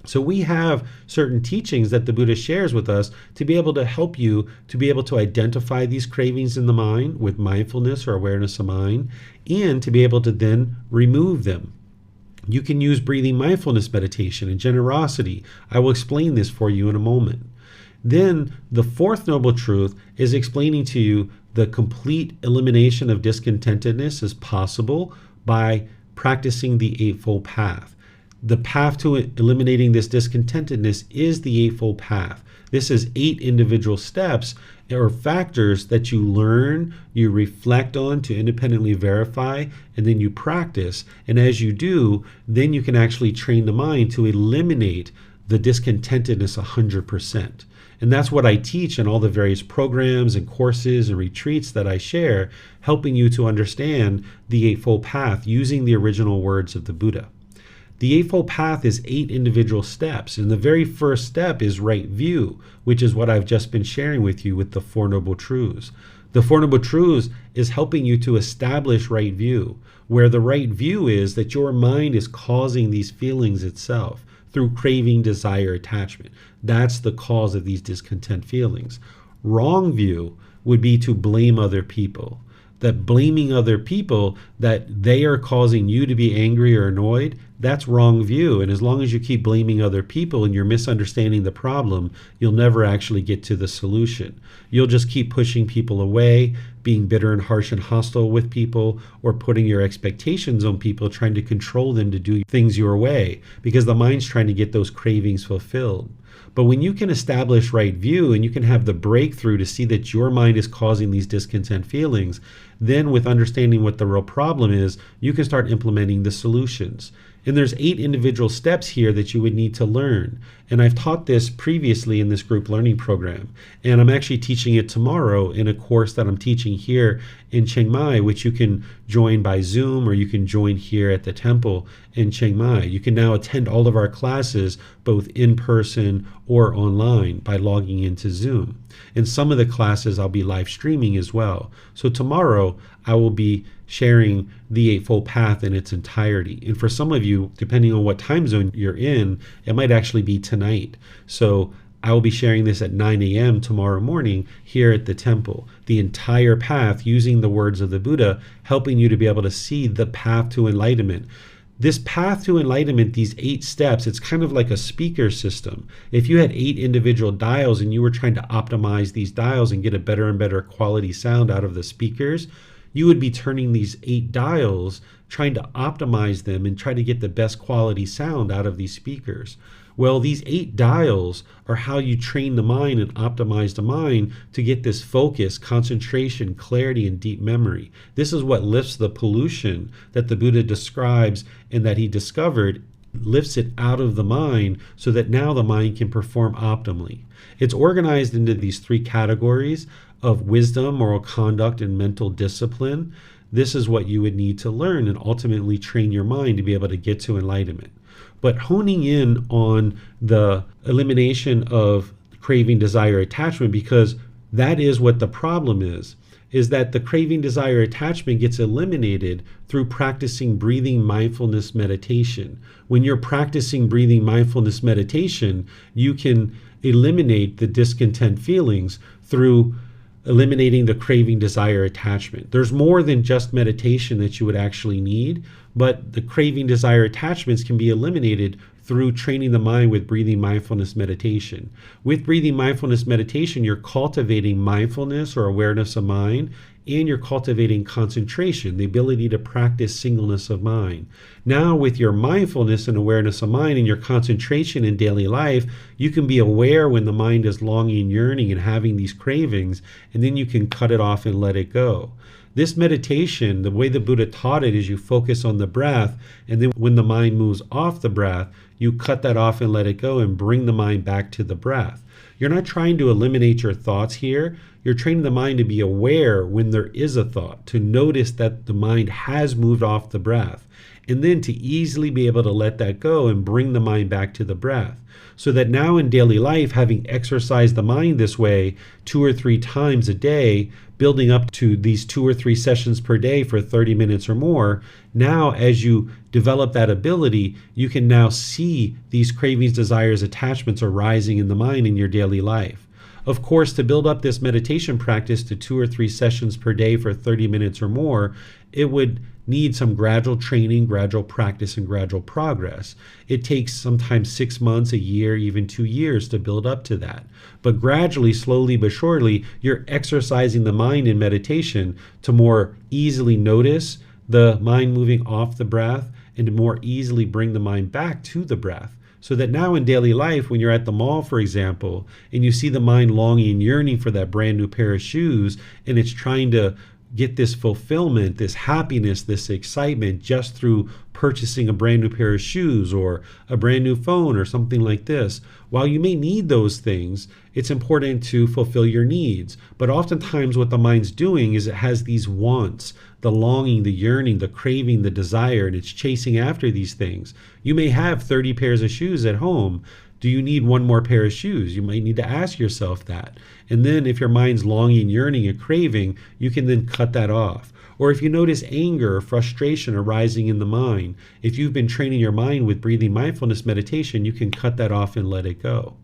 So we have certain teachings that the Buddha shares with us to be able to help you to be able to identify these cravings in the mind with mindfulness or awareness of mind, and to be able to then remove them. You can use breathing mindfulness meditation and generosity. I will explain this for you in a moment. Then the fourth noble truth is explaining to you the complete elimination of discontentedness is possible by practicing the Eightfold Path. The path to eliminating this discontentedness is the Eightfold Path. This is 8 individual steps or factors that you learn, you reflect on to independently verify, and then you practice. And as you do, then you can actually train the mind to eliminate the discontentedness 100%. And that's what I teach in all the various programs and courses and retreats that I share, helping you to understand the Eightfold Path using the original words of the Buddha. The Eightfold Path is 8 individual steps, and the very first step is right view, which is what I've just been sharing with you with the Four Noble Truths. The Four Noble Truths is helping you to establish right view, where the right view is that your mind is causing these feelings itself through craving, desire, attachment. That's the cause of these discontent feelings. Wrong view would be to blame other people. That blaming other people, that they are causing you to be angry or annoyed, that's wrong view. And as long as you keep blaming other people and you're misunderstanding the problem, you'll never actually get to the solution. You'll just keep pushing people away, being bitter and harsh and hostile with people, or putting your expectations on people, trying to control them to do things your way, because the mind's trying to get those cravings fulfilled. But when you can establish right view and you can have the breakthrough to see that your mind is causing these discontent feelings, then with understanding what the real problem is, you can start implementing the solutions. And there's 8 individual steps here that you would need to learn. And I've taught this previously in this group learning program. And I'm actually teaching it tomorrow in a course that I'm teaching here in Chiang Mai, which you can join by Zoom or you can join here at the temple in Chiang Mai. You can now attend all of our classes both in person or online by logging into Zoom. In some of the classes, I'll be live streaming as well. So tomorrow, I will be sharing the Eightfold Path in its entirety. And for some of you, depending on what time zone you're in, it might actually be tonight. So I will be sharing this at 9 a.m. tomorrow morning here at the temple. The entire path using the words of the Buddha, helping you to be able to see the path to enlightenment. This path to enlightenment, these 8 steps, it's kind of like a speaker system. If you had 8 individual dials and you were trying to optimize these dials and get a better and better quality sound out of the speakers, you would be turning these 8 dials, trying to optimize them and try to get the best quality sound out of these speakers. Well, these 8 dials are how you train the mind and optimize the mind to get this focus, concentration, clarity, and deep memory. This is what lifts the pollution that the Buddha describes and that he discovered, lifts it out of the mind so that now the mind can perform optimally. It's organized into these 3 categories of wisdom, moral conduct, and mental discipline. This is what you would need to learn and ultimately train your mind to be able to get to enlightenment. But honing in on the elimination of craving, desire, attachment, because that is what the problem is that the craving, desire, attachment gets eliminated through practicing breathing mindfulness meditation. When you're practicing breathing mindfulness meditation, you can eliminate the discontent feelings through eliminating the craving, desire, attachment. There's more than just meditation that you would actually need, but the craving, desire, attachments can be eliminated through training the mind with breathing mindfulness meditation. With breathing mindfulness meditation, you're cultivating mindfulness or awareness of mind, and you're cultivating concentration, the ability to practice singleness of mind. Now, with your mindfulness and awareness of mind and your concentration in daily life, you can be aware when the mind is longing, yearning, and having these cravings, and then you can cut it off and let it go. This meditation, the way the Buddha taught it, is you focus on the breath, and then when the mind moves off the breath, you cut that off and let it go and bring the mind back to the breath. You're not trying to eliminate your thoughts here. You're training the mind to be aware when there is a thought, to notice that the mind has moved off the breath, and then to easily be able to let that go and bring the mind back to the breath. So that now in daily life, having exercised the mind this way 2 or 3 times a day, building up to these 2 or 3 sessions per day for 30 minutes or more, now as you develop that ability, you can now see these cravings, desires, attachments arising in the mind in your daily life. Of course, to build up this meditation practice to 2 or 3 sessions per day for 30 minutes or more, it would need some gradual training, gradual practice, and gradual progress. It takes sometimes 6 months, a year, even 2 years to build up to that. But gradually, slowly but surely, you're exercising the mind in meditation to more easily notice the mind moving off the breath and to more easily bring the mind back to the breath. So that now in daily life, when you're at the mall, for example, and you see the mind longing and yearning for that brand new pair of shoes, and it's trying to get this fulfillment, this happiness, this excitement just through purchasing a brand new pair of shoes or a brand new phone or something like this. While you may need those things, it's important to fulfill your needs. But oftentimes what the mind's doing is it has these wants, the longing, the yearning, the craving, the desire, and it's chasing after these things. You may have 30 pairs of shoes at home. Do you need one more pair of shoes? You might need to ask yourself that. And then if your mind's longing, yearning, and craving, you can then cut that off. Or if you notice anger or frustration arising in the mind, if you've been training your mind with breathing mindfulness meditation, you can cut that off and let it go.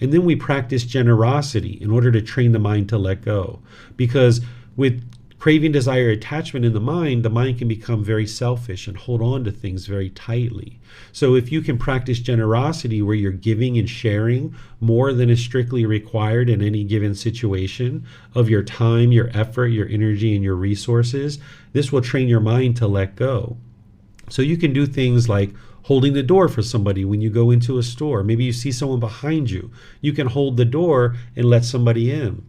And then we practice generosity in order to train the mind to let go. Because with craving, desire, attachment in the mind can become very selfish and hold on to things very tightly. So if you can practice generosity where you're giving and sharing more than is strictly required in any given situation of your time, your effort, your energy, and your resources, this will train your mind to let go. So you can do things like holding the door for somebody when you go into a store. Maybe you see someone behind you. You can hold the door and let somebody in.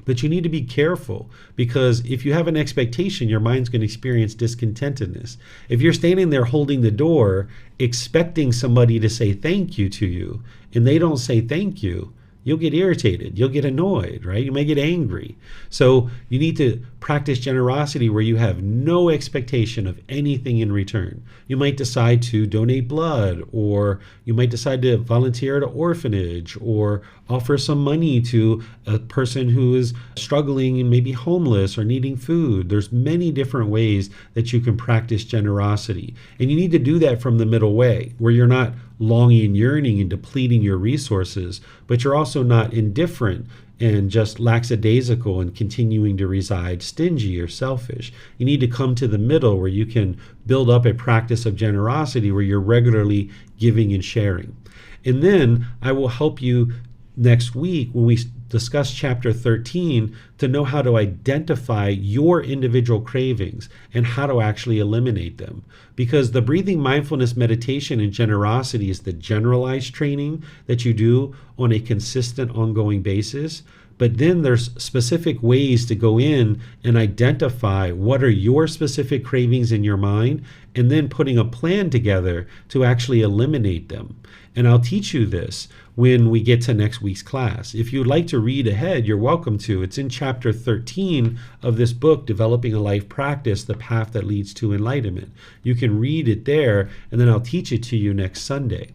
But you need to be careful, because if you have an expectation, your mind's going to experience discontentedness. If you're standing there holding the door, expecting somebody to say thank you to you, and they don't say thank you, you'll get irritated, you'll get annoyed, right? You may get angry. So you need to practice generosity where you have no expectation of anything in return. You might decide to donate blood, or you might decide to volunteer at an orphanage, or offer some money to a person who is struggling and maybe homeless or needing food. There's many different ways that you can practice generosity. And you need to do that from the middle way, where you're not longing and yearning and depleting your resources, but you're also not indifferent and just lackadaisical and continuing to reside stingy or selfish. You need to come to the middle where you can build up a practice of generosity where you're regularly giving and sharing. And then I will help you next week when we discuss chapter 13 to know how to identify your individual cravings and how to actually eliminate them. Because the breathing mindfulness meditation and generosity is the generalized training that you do on a consistent ongoing basis. But then there's specific ways to go in and identify what are your specific cravings in your mind, and then putting a plan together to actually eliminate them. And I'll teach you this when we get to next week's class. If you'd like to read ahead, you're welcome to. It's in chapter 13 of this book, Developing a Life Practice, The Path That Leads to Enlightenment. You can read it there, and then I'll teach it to you next Sunday.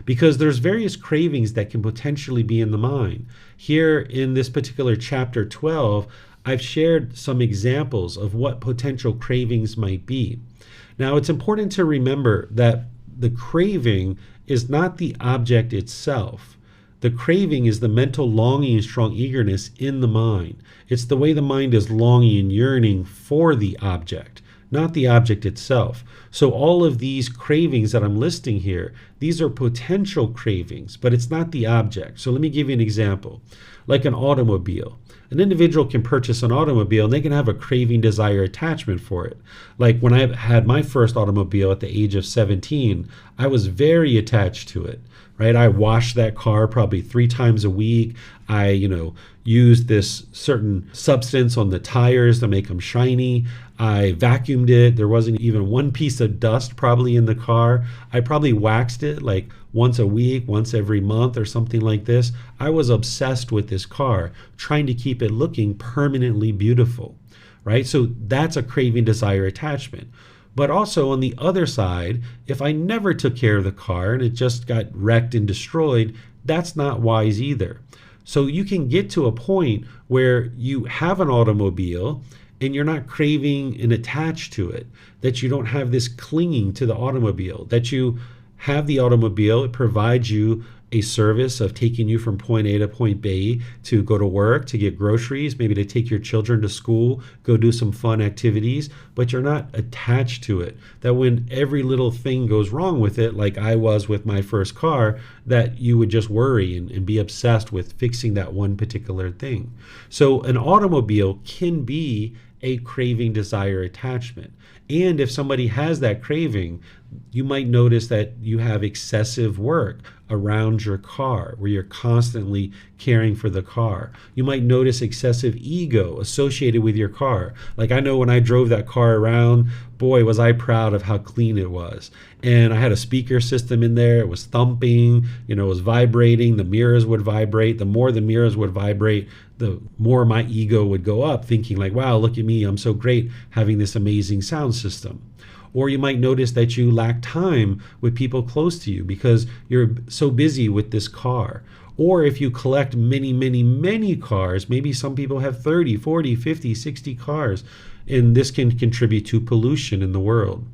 Because there's various cravings that can potentially be in the mind. Here in this particular chapter 12, I've shared some examples of what potential cravings might be. Now, it's important to remember that the craving is not the object itself. The craving is the mental longing and strong eagerness in the mind. It's the way the mind is longing and yearning for the object, not the object itself. So all of these cravings that I'm listing here, these are potential cravings, but it's not the object. So let me give you an example. Like an automobile. An individual can purchase an automobile and they can have a craving, desire, attachment for it. Like when I had my first automobile at the age of 17, I was very attached to it, right? I washed that car probably 3 times a week. I, used this certain substance on the tires to make them shiny. I vacuumed it. There wasn't even one piece of dust probably in the car. I probably waxed it like once a week, once every month or something like this. I was obsessed with this car, trying to keep it looking permanently beautiful, right? So that's a craving, desire, attachment. But also on the other side, if I never took care of the car and it just got wrecked and destroyed, that's not wise either. So you can get to a point where you have an automobile and you're not craving and attached to it, that you don't have this clinging to the automobile, that you have the automobile, it provides you a service of taking you from point A to point B to go to work, to get groceries, maybe to take your children to school, go do some fun activities, but you're not attached to it. That when every little thing goes wrong with it, like I was with my first car, that you would just worry and be obsessed with fixing that one particular thing. So an automobile can be a craving, desire, attachment. And if somebody has that craving, you might notice that you have excessive work around your car, where you're constantly caring for the car. You might notice excessive ego associated with your car. Like I know when I drove that car around, boy, was I proud of how clean it was. And I had a speaker system in there. It was thumping, it was vibrating. The mirrors would vibrate. The more the mirrors would vibrate, the more my ego would go up, thinking like, wow, look at me. I'm so great having this amazing sound system. Or you might notice that you lack time with people close to you because you're so busy with this car. Or if you collect many, many, many cars, maybe some people have 30, 40, 50, 60 cars, and this can contribute to pollution in the world.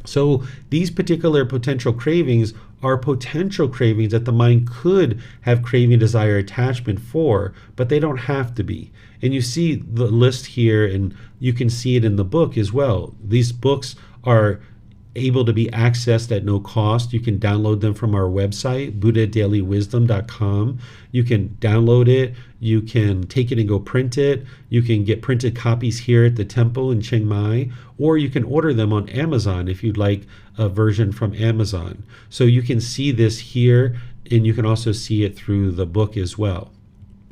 So these particular potential cravings are potential cravings that the mind could have craving, desire, attachment for, but they don't have to be. And you see the list here, and you can see it in the book as well. These books are able to be accessed at no cost. You can download them from our website, buddhadailywisdom.com. You can download it. You can take it and go print it. You can get printed copies here at the temple in Chiang Mai, or you can order them on Amazon if you'd like a version from Amazon. So you can see this here, and you can also see it through the book as well.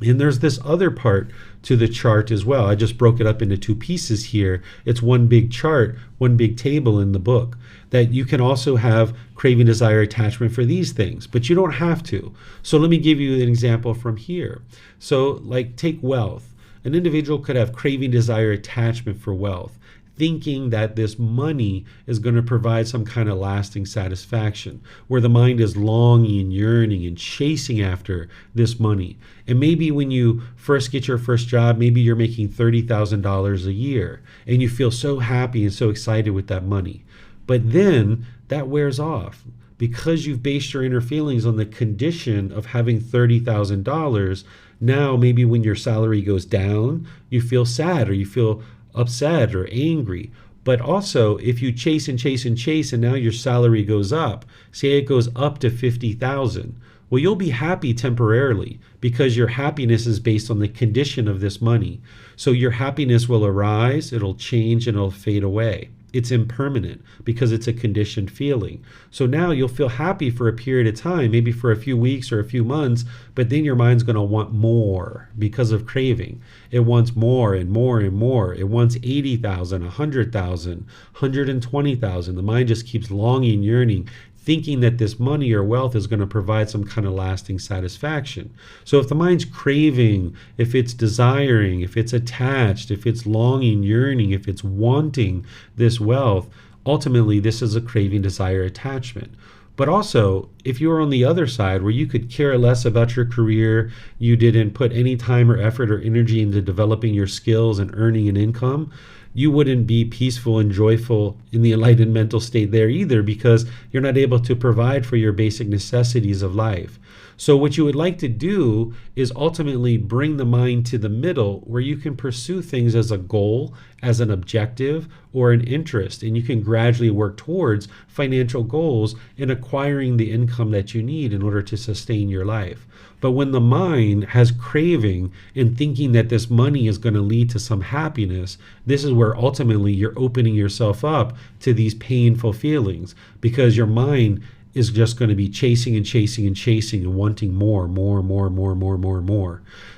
And there's this other part to the chart as well. I just broke it up into two pieces here. It's one big chart, one big table in the book, that you can also have craving, desire, attachment for these things, but you don't have to. So let me give you an example from here. So like take wealth. An individual could have craving, desire, attachment for wealth, thinking that this money is going to provide some kind of lasting satisfaction, where the mind is longing and yearning and chasing after this money. And maybe when you first get your first job, maybe you're making $30,000 a year, and you feel so happy and so excited with that money. But then that wears off because you've based your inner feelings on the condition of having $30,000. Now, maybe when your salary goes down, you feel sad or you feel upset or angry. But also, if you chase and chase and chase, and now your salary goes up, say it goes up to $50,000, well, you'll be happy temporarily because your happiness is based on the condition of this money. So your happiness will arise, it'll change, and it'll fade away. It's impermanent because it's a conditioned feeling. So now you'll feel happy for a period of time, maybe for a few weeks or a few months, but then your mind's going to want more because of craving. It wants more and more and more. It wants 80,000, 100,000, 120,000. The mind just keeps longing, yearning, thinking that this money or wealth is going to provide some kind of lasting satisfaction. So if the mind's craving, if it's desiring, if it's attached, if it's longing, yearning, if it's wanting this wealth, ultimately this is a craving, desire, attachment. But also, if you were on the other side where you could care less about your career, you didn't put any time or effort or energy into developing your skills and earning an income, you wouldn't be peaceful and joyful in the enlightened mental state there either, because you're not able to provide for your basic necessities of life. So what you would like to do is ultimately bring the mind to the middle, where you can pursue things as a goal, as an objective, or an interest, and you can gradually work towards financial goals in acquiring the income that you need in order to sustain your life. But when the mind has craving and thinking that this money is going to lead to some happiness, this is where ultimately you're opening yourself up to these painful feelings, because your mind is just going to be chasing and chasing and chasing and wanting more.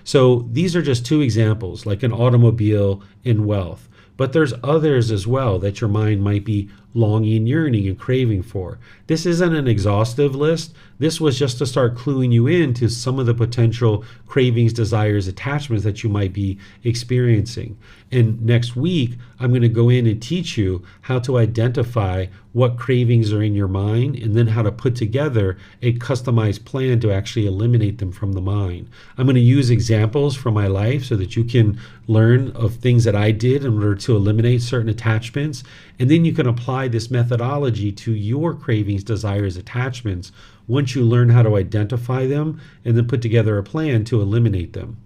So these are just two examples, like an automobile and wealth. But there's others as well that your mind might be longing, yearning, and craving for. This isn't an exhaustive list. This was just to start cluing you into some of the potential cravings, desires, attachments that you might be experiencing. And next week, I'm going to go in and teach you how to identify what cravings are in your mind, and then how to put together a customized plan to actually eliminate them from the mind. I'm going to use examples from my life so that you can learn of things that I did in order to eliminate certain attachments. And then you can apply this methodology to your cravings, desires, attachments once you learn how to identify them and then put together a plan to eliminate them.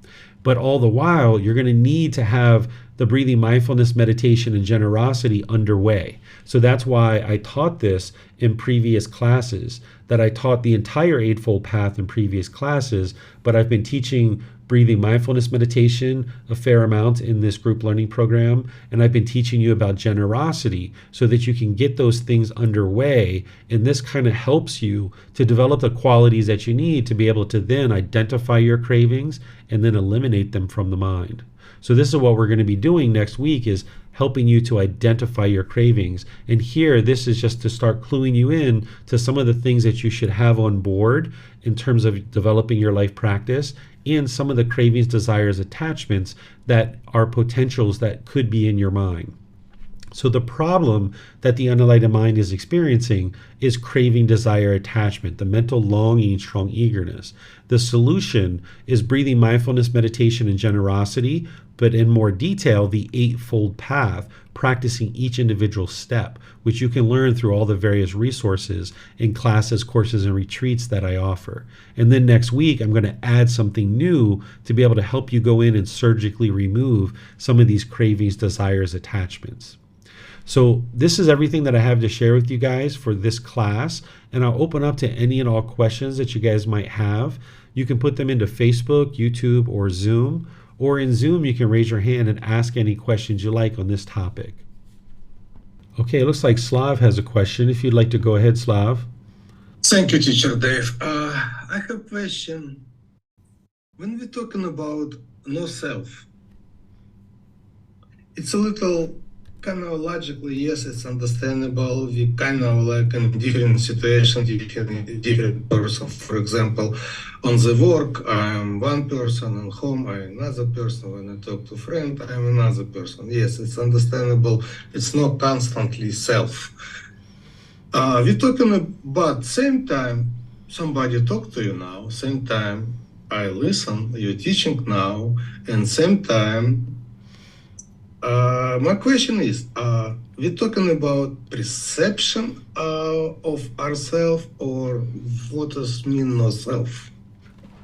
But all the while, you're going to need to have the breathing mindfulness, meditation, and generosity underway. So that's why I taught this in previous classes, that I taught the entire Eightfold Path in previous classes, but I've been teaching breathing mindfulness meditation a fair amount in this group learning program, and I've been teaching you about generosity so that you can get those things underway, and this kind of helps you to develop the qualities that you need to be able to then identify your cravings and then eliminate them from the mind. So this is what we're going to be doing next week, is helping you to identify your cravings. And here, this is just to start cluing you in to some of the things that you should have on board in terms of developing your life practice, and some of the cravings, desires, attachments that are potentials that could be in your mind. So the problem that the unenlightened mind is experiencing is craving, desire, attachment, the mental longing, strong eagerness. The solution is breathing mindfulness, meditation, and generosity, but in more detail, the Eightfold Path, practicing each individual step, which you can learn through all the various resources in classes, courses, and retreats that I offer. And then next week, I'm going to add something new to be able to help you go in and surgically remove some of these cravings, desires, attachments. So this is everything that I have to share with you guys for this class, and I'll open up to any and all questions that you guys might have. You can put them into Facebook, YouTube, or Zoom, or in Zoom you can raise your hand and ask any questions you like on this topic. Okay, it looks like Slav has a question. If you'd like to go ahead, Slav. Thank you, Teacher Dave. I have a question. When we're talking about no self, it's a little kind of logically, yes, it's understandable. We kind of like in different situations, different person. For example, on the work, I'm one person. At home, I'm another person. When I talk to a friend, I'm another person. Yes, it's understandable. It's not constantly self. We're talking about same time somebody talk to you now, same time I listen, you're teaching now, and same time my question is, we're talking about perception of ourselves, or what does mean no self?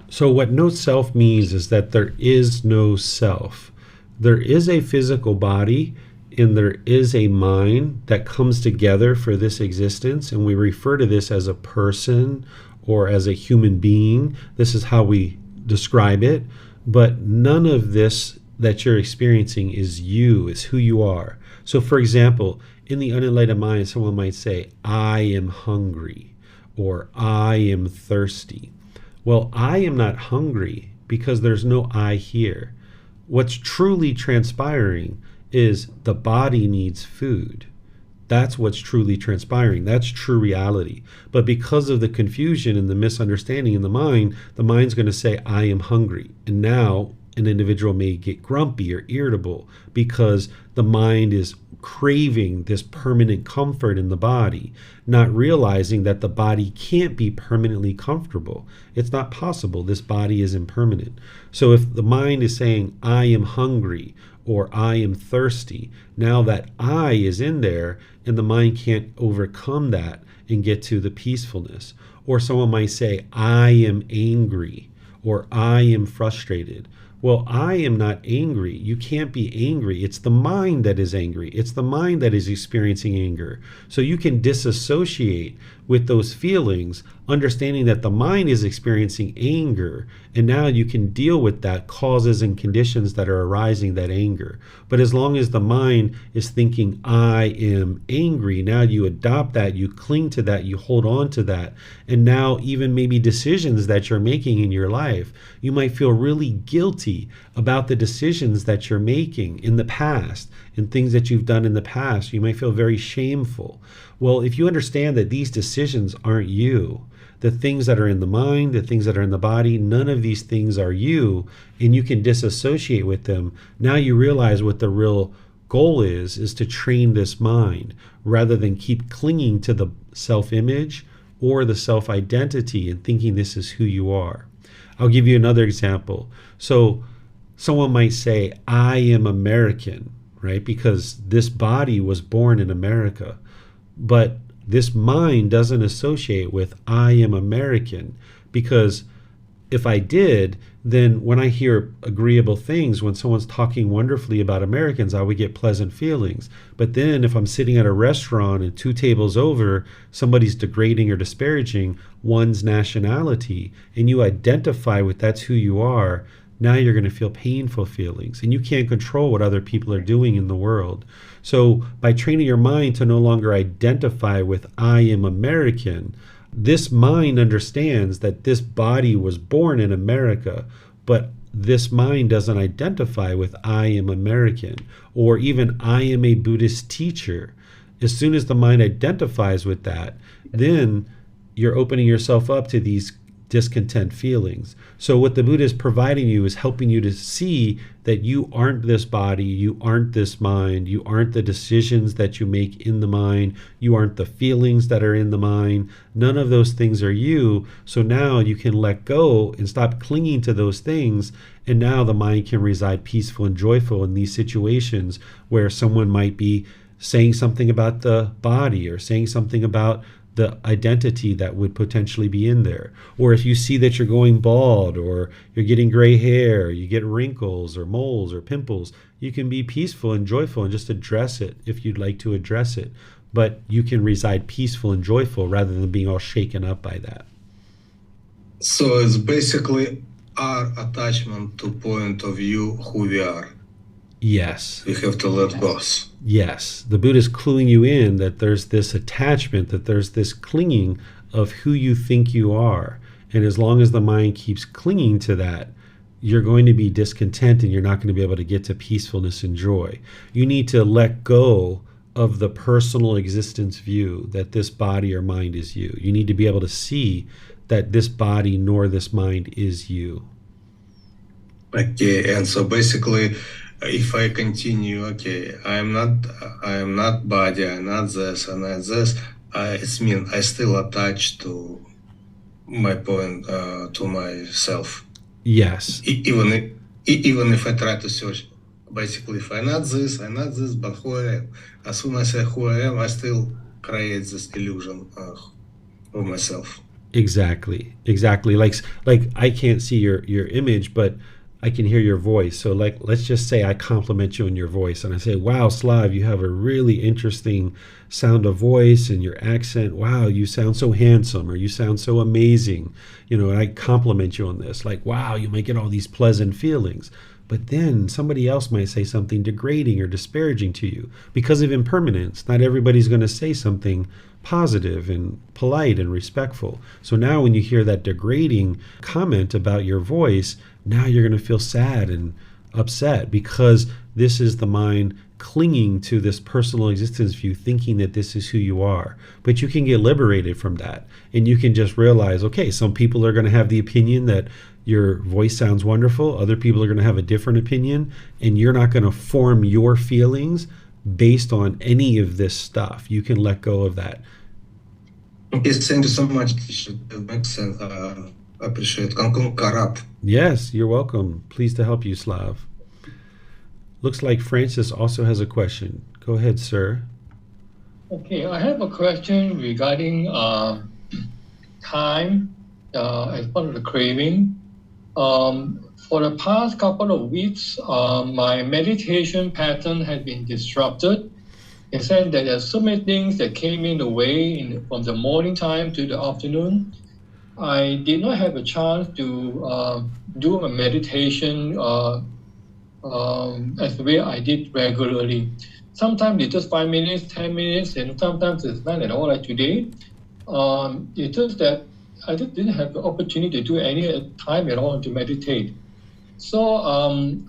So what no self means is that there is no self. There is a physical body and there is a mind that comes together for this existence, and we refer to this as a person or as a human being. This is how we describe it, but none of this that you're experiencing is you, is who you are. So for example, in the unenlightened mind, someone might say, I am hungry, or I am thirsty. Well, I am not hungry because there's no I here. What's truly transpiring is the body needs food. That's what's truly transpiring. That's true reality. But because of the confusion and the misunderstanding in the mind's going to say, I am hungry. And now an individual may get grumpy or irritable because the mind is craving this permanent comfort in the body, not realizing that the body can't be permanently comfortable. It's not possible. This body is impermanent. So if the mind is saying, I am hungry or I am thirsty, now that I is in there and the mind can't overcome that and get to the peacefulness. Or someone might say, I am angry or I am frustrated. Well, I am not angry. You can't be angry. It's the mind that is angry. It's the mind that is experiencing anger. So you can disassociate with those feelings, understanding that the mind is experiencing anger, and now you can deal with that causes and conditions that are arising that anger. But as long as the mind is thinking, I am angry, now you adopt that, you cling to that, you hold on to that, and now even maybe decisions that you're making in your life, you might feel really guilty about the decisions that you're making in the past and things that you've done in the past. You might feel very shameful. Well, if you understand that these decisions aren't you, the things that are in the mind, the things that are in the body, none of these things are you, and you can disassociate with them. Now you realize what the real goal is to train this mind rather than keep clinging to the self-image or the self-identity and thinking this is who you are. I'll give you another example. So someone might say, I am American, right? Because this body was born in America. But this mind doesn't associate with I am American, because if I did, then when I hear agreeable things, when someone's talking wonderfully about Americans, I would get pleasant feelings. But then if I'm sitting at a restaurant and 2 tables over, somebody's degrading or disparaging one's nationality, and you identify with that's who you are, now you're going to feel painful feelings, and you can't control what other people are doing in the world. So by training your mind to no longer identify with I am American, this mind understands that this body was born in America, but this mind doesn't identify with I am American, or even I am a Buddhist teacher. As soon as the mind identifies with that, then you're opening yourself up to these discontent feelings. So what the Buddha is providing you is helping you to see that you aren't this body, you aren't this mind, you aren't the decisions that you make in the mind, you aren't the feelings that are in the mind. None of those things are you. So now you can let go and stop clinging to those things, and now the mind can reside peaceful and joyful in these situations where someone might be saying something about the body or saying something about the identity that would potentially be in there. Or if you see that you're going bald, or you're getting gray hair, you get wrinkles or moles or pimples, you can be peaceful and joyful and just address it if you'd like to address it. But you can reside peaceful and joyful rather than being all shaken up by that. So it's basically our attachment to point of view who we are. Yes. We have to let go. Yes. The Buddha is cluing you in that there's this attachment, that there's this clinging of who you think you are. And as long as the mind keeps clinging to that, you're going to be discontent, and you're not going to be able to get to peacefulness and joy. You need to let go of the personal existence view that this body or mind is you. You need to be able to see that this body nor this mind is you. Okay, and so basically, if I continue, okay, I am not body, I'm not this, I'm not this. It means I still attached to my point, to myself. Yes. Even if I try to search, basically, if I'm not this, but who I am. As soon as I say who I am, I still create this illusion of myself. Exactly. Like I can't see your image, but I can hear your voice. So like, let's just say I compliment you in your voice, and I say, wow, Slav, you have a really interesting sound of voice, and your accent, wow, you sound so handsome, or you sound so amazing, and I compliment you on this, like, wow, you might get all these pleasant feelings. But then somebody else might say something degrading or disparaging to you because of impermanence. Not everybody's going to say something positive and polite and respectful. So now when you hear that degrading comment about your voice, now you're going to feel sad and upset, because this is the mind clinging to this personal existence view, thinking that this is who you are. But you can get liberated from that, and you can just realize, okay, some people are going to have the opinion that your voice sounds wonderful. Other people are going to have a different opinion, and you're not going to form your feelings based on any of this stuff. You can let go of that. Okay, thank you so much. It makes sense. Appreciate it. Yes, you're welcome. Pleased to help you, Slav. Looks like Francis also has a question. Go ahead, sir. Okay, I have a question regarding time as part of the craving. For the past couple of weeks, my meditation pattern has been disrupted. In the sense that there's so many things that came in the way from the morning time to the afternoon. I did not have a chance to do a meditation as the way I did regularly. Sometimes it's just 5 minutes, 10 minutes, and sometimes it's not at all, like today. It's just that I just didn't have the opportunity to do any time at all to meditate. So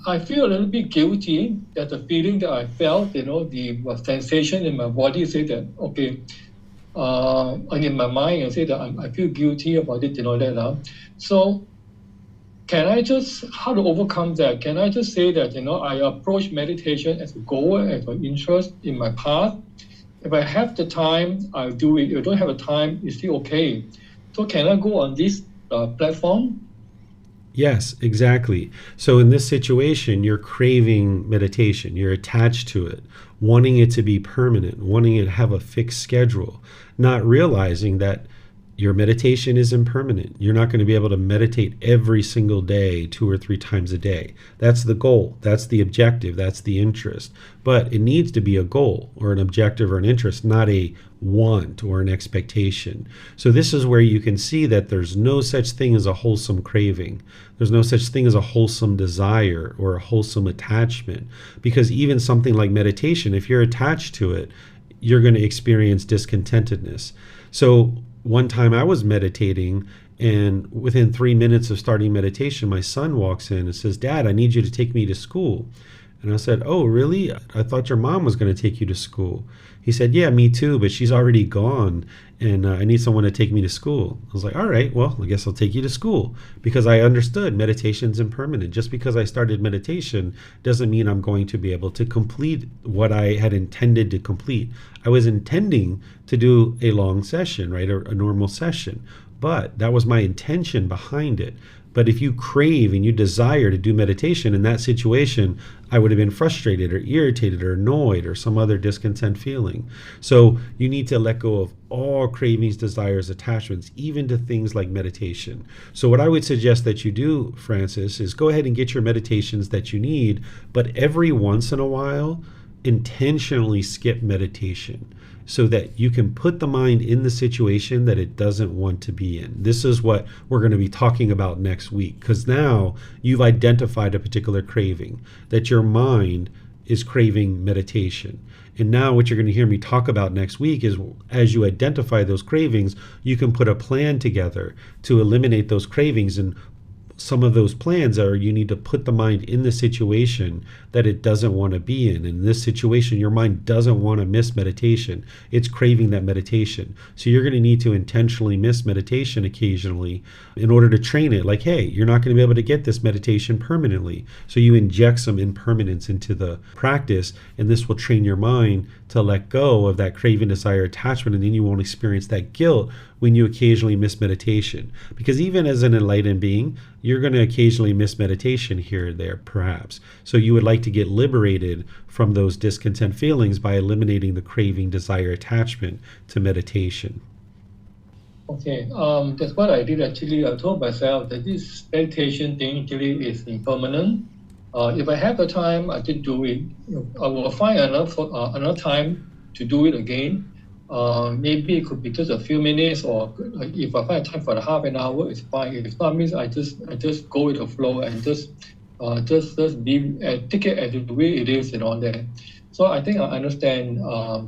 I feel a little bit guilty that the feeling that I felt, the sensation in my body say that, okay, and in my mind I say that I feel guilty about it, that. So can I just, how to overcome that? Can I just say that, I approach meditation as a goal, as an interest in my path. If I have the time, I'll do it. If I don't have the time, it's still okay. So can I go on this platform? Yes, exactly. So in this situation, you're craving meditation. You're attached to it, wanting it to be permanent, wanting it to have a fixed schedule, not realizing that your meditation is impermanent. You're not going to be able to meditate every single day, 2 or 3 times a day. That's the goal. That's the objective. That's the interest. But it needs to be a goal or an objective or an interest, not a want or an expectation. So this is where you can see that there's no such thing as a wholesome craving. There's no such thing as a wholesome desire or a wholesome attachment. Because even something like meditation, if you're attached to it, you're going to experience discontentedness. So one time I was meditating, and within 3 minutes of starting meditation, my son walks in and says, "Dad, I need you to take me to school." And I said, "Oh, really? I thought your mom was going to take you to school." He said, "Yeah, me too, but she's already gone, and I need someone to take me to school." I was like, "All right, well, I guess I'll take you to school," because I understood meditation's impermanent. Just because I started meditation doesn't mean I'm going to be able to complete what I had intended to complete. I was intending to do a long session, right, or a normal session, but that was my intention behind it. But if you crave and you desire to do meditation in that situation, I would have been frustrated or irritated or annoyed or some other discontent feeling. So you need to let go of all cravings, desires, attachments, even to things like meditation. So what I would suggest that you do, Francis, is go ahead and get your meditations that you need, but every once in a while, intentionally skip meditation, so that you can put the mind in the situation that it doesn't want to be in. This is what we're going to be talking about next week, because now you've identified a particular craving, that your mind is craving meditation. And now what you're going to hear me talk about next week is, as you identify those cravings, you can put a plan together to eliminate those cravings. And some of those plans are, you need to put the mind in the situation that it doesn't want to be in. In this situation, your mind doesn't want to miss meditation. It's craving that meditation. So you're going to need to intentionally miss meditation occasionally in order to train it. Like, hey, you're not going to be able to get this meditation permanently. So you inject some impermanence into the practice, and this will train your mind to let go of that craving, desire, attachment, and then you won't experience that guilt when you occasionally miss meditation. Because even as an enlightened being, you're going to occasionally miss meditation here or there, perhaps. So you would like to get liberated from those discontent feelings by eliminating the craving, desire, attachment to meditation. Okay, that's what I did actually. I told myself that this meditation thing actually is impermanent. If I have the time, I did do it. I will find another time to do it again. Maybe it could be just a few minutes, or if I find time for a half an hour, it's fine. If not, means I just go with the flow and just be take it as the way it is and all that. So I think I understand.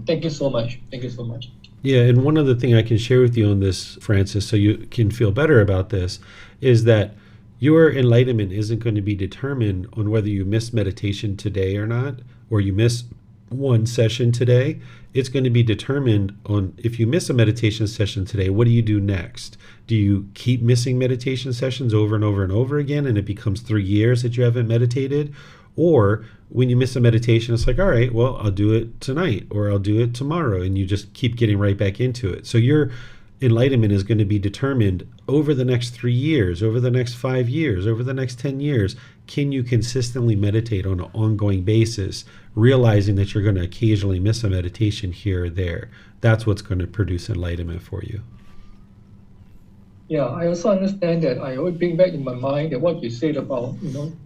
Thank you so much. Thank you so much. Yeah, and one other thing I can share with you on this, Francis, so you can feel better about this, is that your enlightenment isn't going to be determined on whether you miss meditation today or not, or you miss one session today. It's going to be determined on, if you miss a meditation session today, what do you do next? Do you keep missing meditation sessions over and over and over again, and it becomes 3 years that you haven't meditated? Or when you miss a meditation, it's like, all right, well, I'll do it tonight, or I'll do it tomorrow, and you just keep getting right back into it. So your enlightenment is going to be determined over the next 3 years, over the next 5 years, over the next 10 years. Can you consistently meditate on an ongoing basis, realizing that you're going to occasionally miss a meditation here or there? That's what's going to produce enlightenment for you. Yeah, I also understand that I always bring back in my mind that what you said about,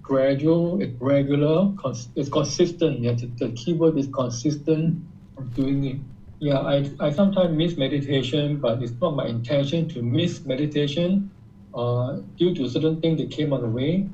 gradual, it's regular, it's consistent. Yeah, the key word is consistent of doing it. Yeah, I sometimes miss meditation, but it's not my intention to miss meditation due to certain things that came on the way.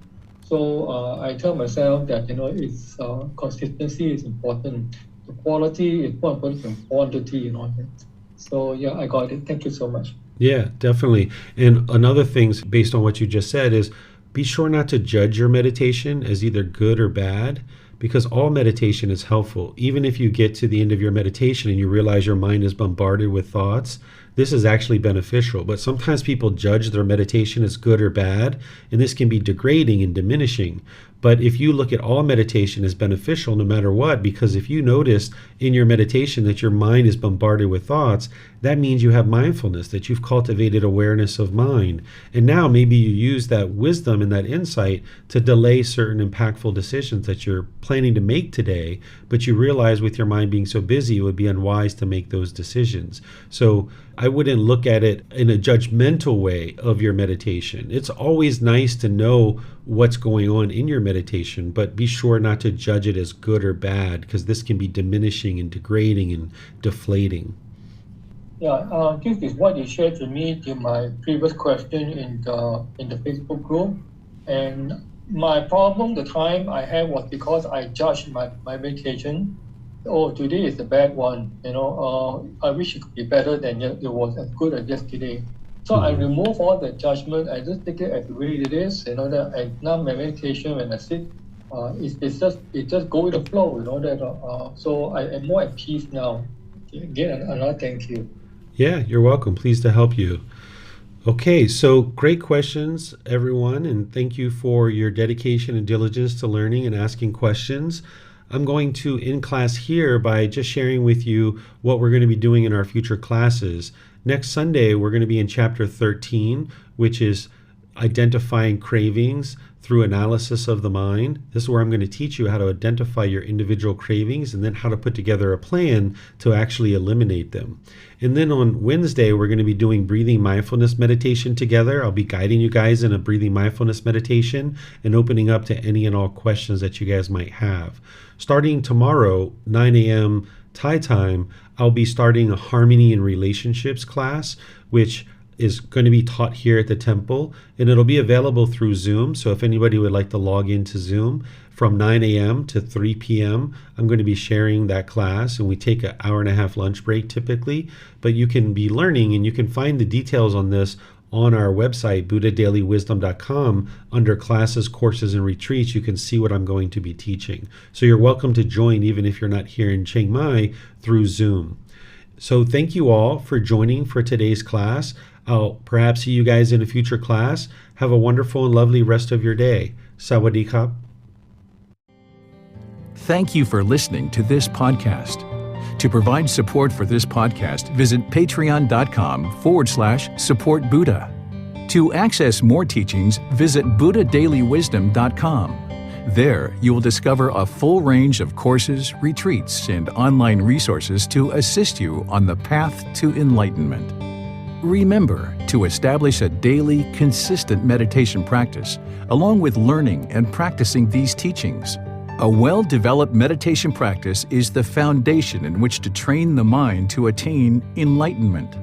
So I tell myself that, it's consistency is important. The quality is more important than quantity and all that. So yeah, I got it. Thank you so much. Yeah, definitely. And another thing, based on what you just said, is be sure not to judge your meditation as either good or bad, because all meditation is helpful. Even if you get to the end of your meditation and you realize your mind is bombarded with thoughts, this is actually beneficial. But sometimes people judge their meditation as good or bad, and this can be degrading and diminishing. But if you look at all meditation as beneficial no matter what, because if you notice in your meditation that your mind is bombarded with thoughts, that means you have mindfulness, that you've cultivated awareness of mind. And now maybe you use that wisdom and that insight to delay certain impactful decisions that you're planning to make today, but you realize with your mind being so busy, it would be unwise to make those decisions. So I wouldn't look at it in a judgmental way of your meditation. It's always nice to know what's going on in your meditation, but be sure not to judge it as good or bad, because this can be diminishing and degrading and deflating. Yeah, this is what you shared to me in my previous question in the Facebook group. And my problem, the time I had, was because I judged my meditation. Oh, today is a bad one. I wish it could be better than it was as good as yesterday. So I remove all the judgment. I just take it as the way it is. And now my meditation, when I sit, it just go with the flow. So I am more at peace now. Again, another thank you. Yeah, you're welcome. Pleased to help you. Okay, so great questions, everyone, and thank you for your dedication and diligence to learning and asking questions. I'm going to end class here by just sharing with you what we're going to be doing in our future classes. Next Sunday, we're going to be in chapter 13, which is identifying cravings through analysis of the mind. This is where I'm going to teach you how to identify your individual cravings and then how to put together a plan to actually eliminate them. And then on Wednesday, we're going to be doing breathing mindfulness meditation together. I'll be guiding you guys in a breathing mindfulness meditation and opening up to any and all questions that you guys might have. Starting tomorrow, 9 a.m. Thai time, I'll be starting a harmony in relationships class, which is going to be taught here at the temple, and it'll be available through Zoom. So if anybody would like to log into Zoom from 9 a.m. to 3 p.m., I'm going to be sharing that class, and we take an hour and a half lunch break typically, but you can be learning, and you can find the details on this on our website, buddhadailywisdom.com. Under classes, courses, and retreats, you can see what I'm going to be teaching. So you're welcome to join even if you're not here in Chiang Mai through Zoom. So thank you all for joining for today's class. I'll perhaps see you guys in a future class. Have a wonderful and lovely rest of your day. Sawadee krap. Thank you for listening to this podcast. To provide support for this podcast, visit patreon.com/support Buddha. To access more teachings, visit buddhadailywisdom.com. There, you will discover a full range of courses, retreats, and online resources to assist you on the path to enlightenment. Remember to establish a daily, consistent meditation practice, along with learning and practicing these teachings. A well-developed meditation practice is the foundation in which to train the mind to attain enlightenment.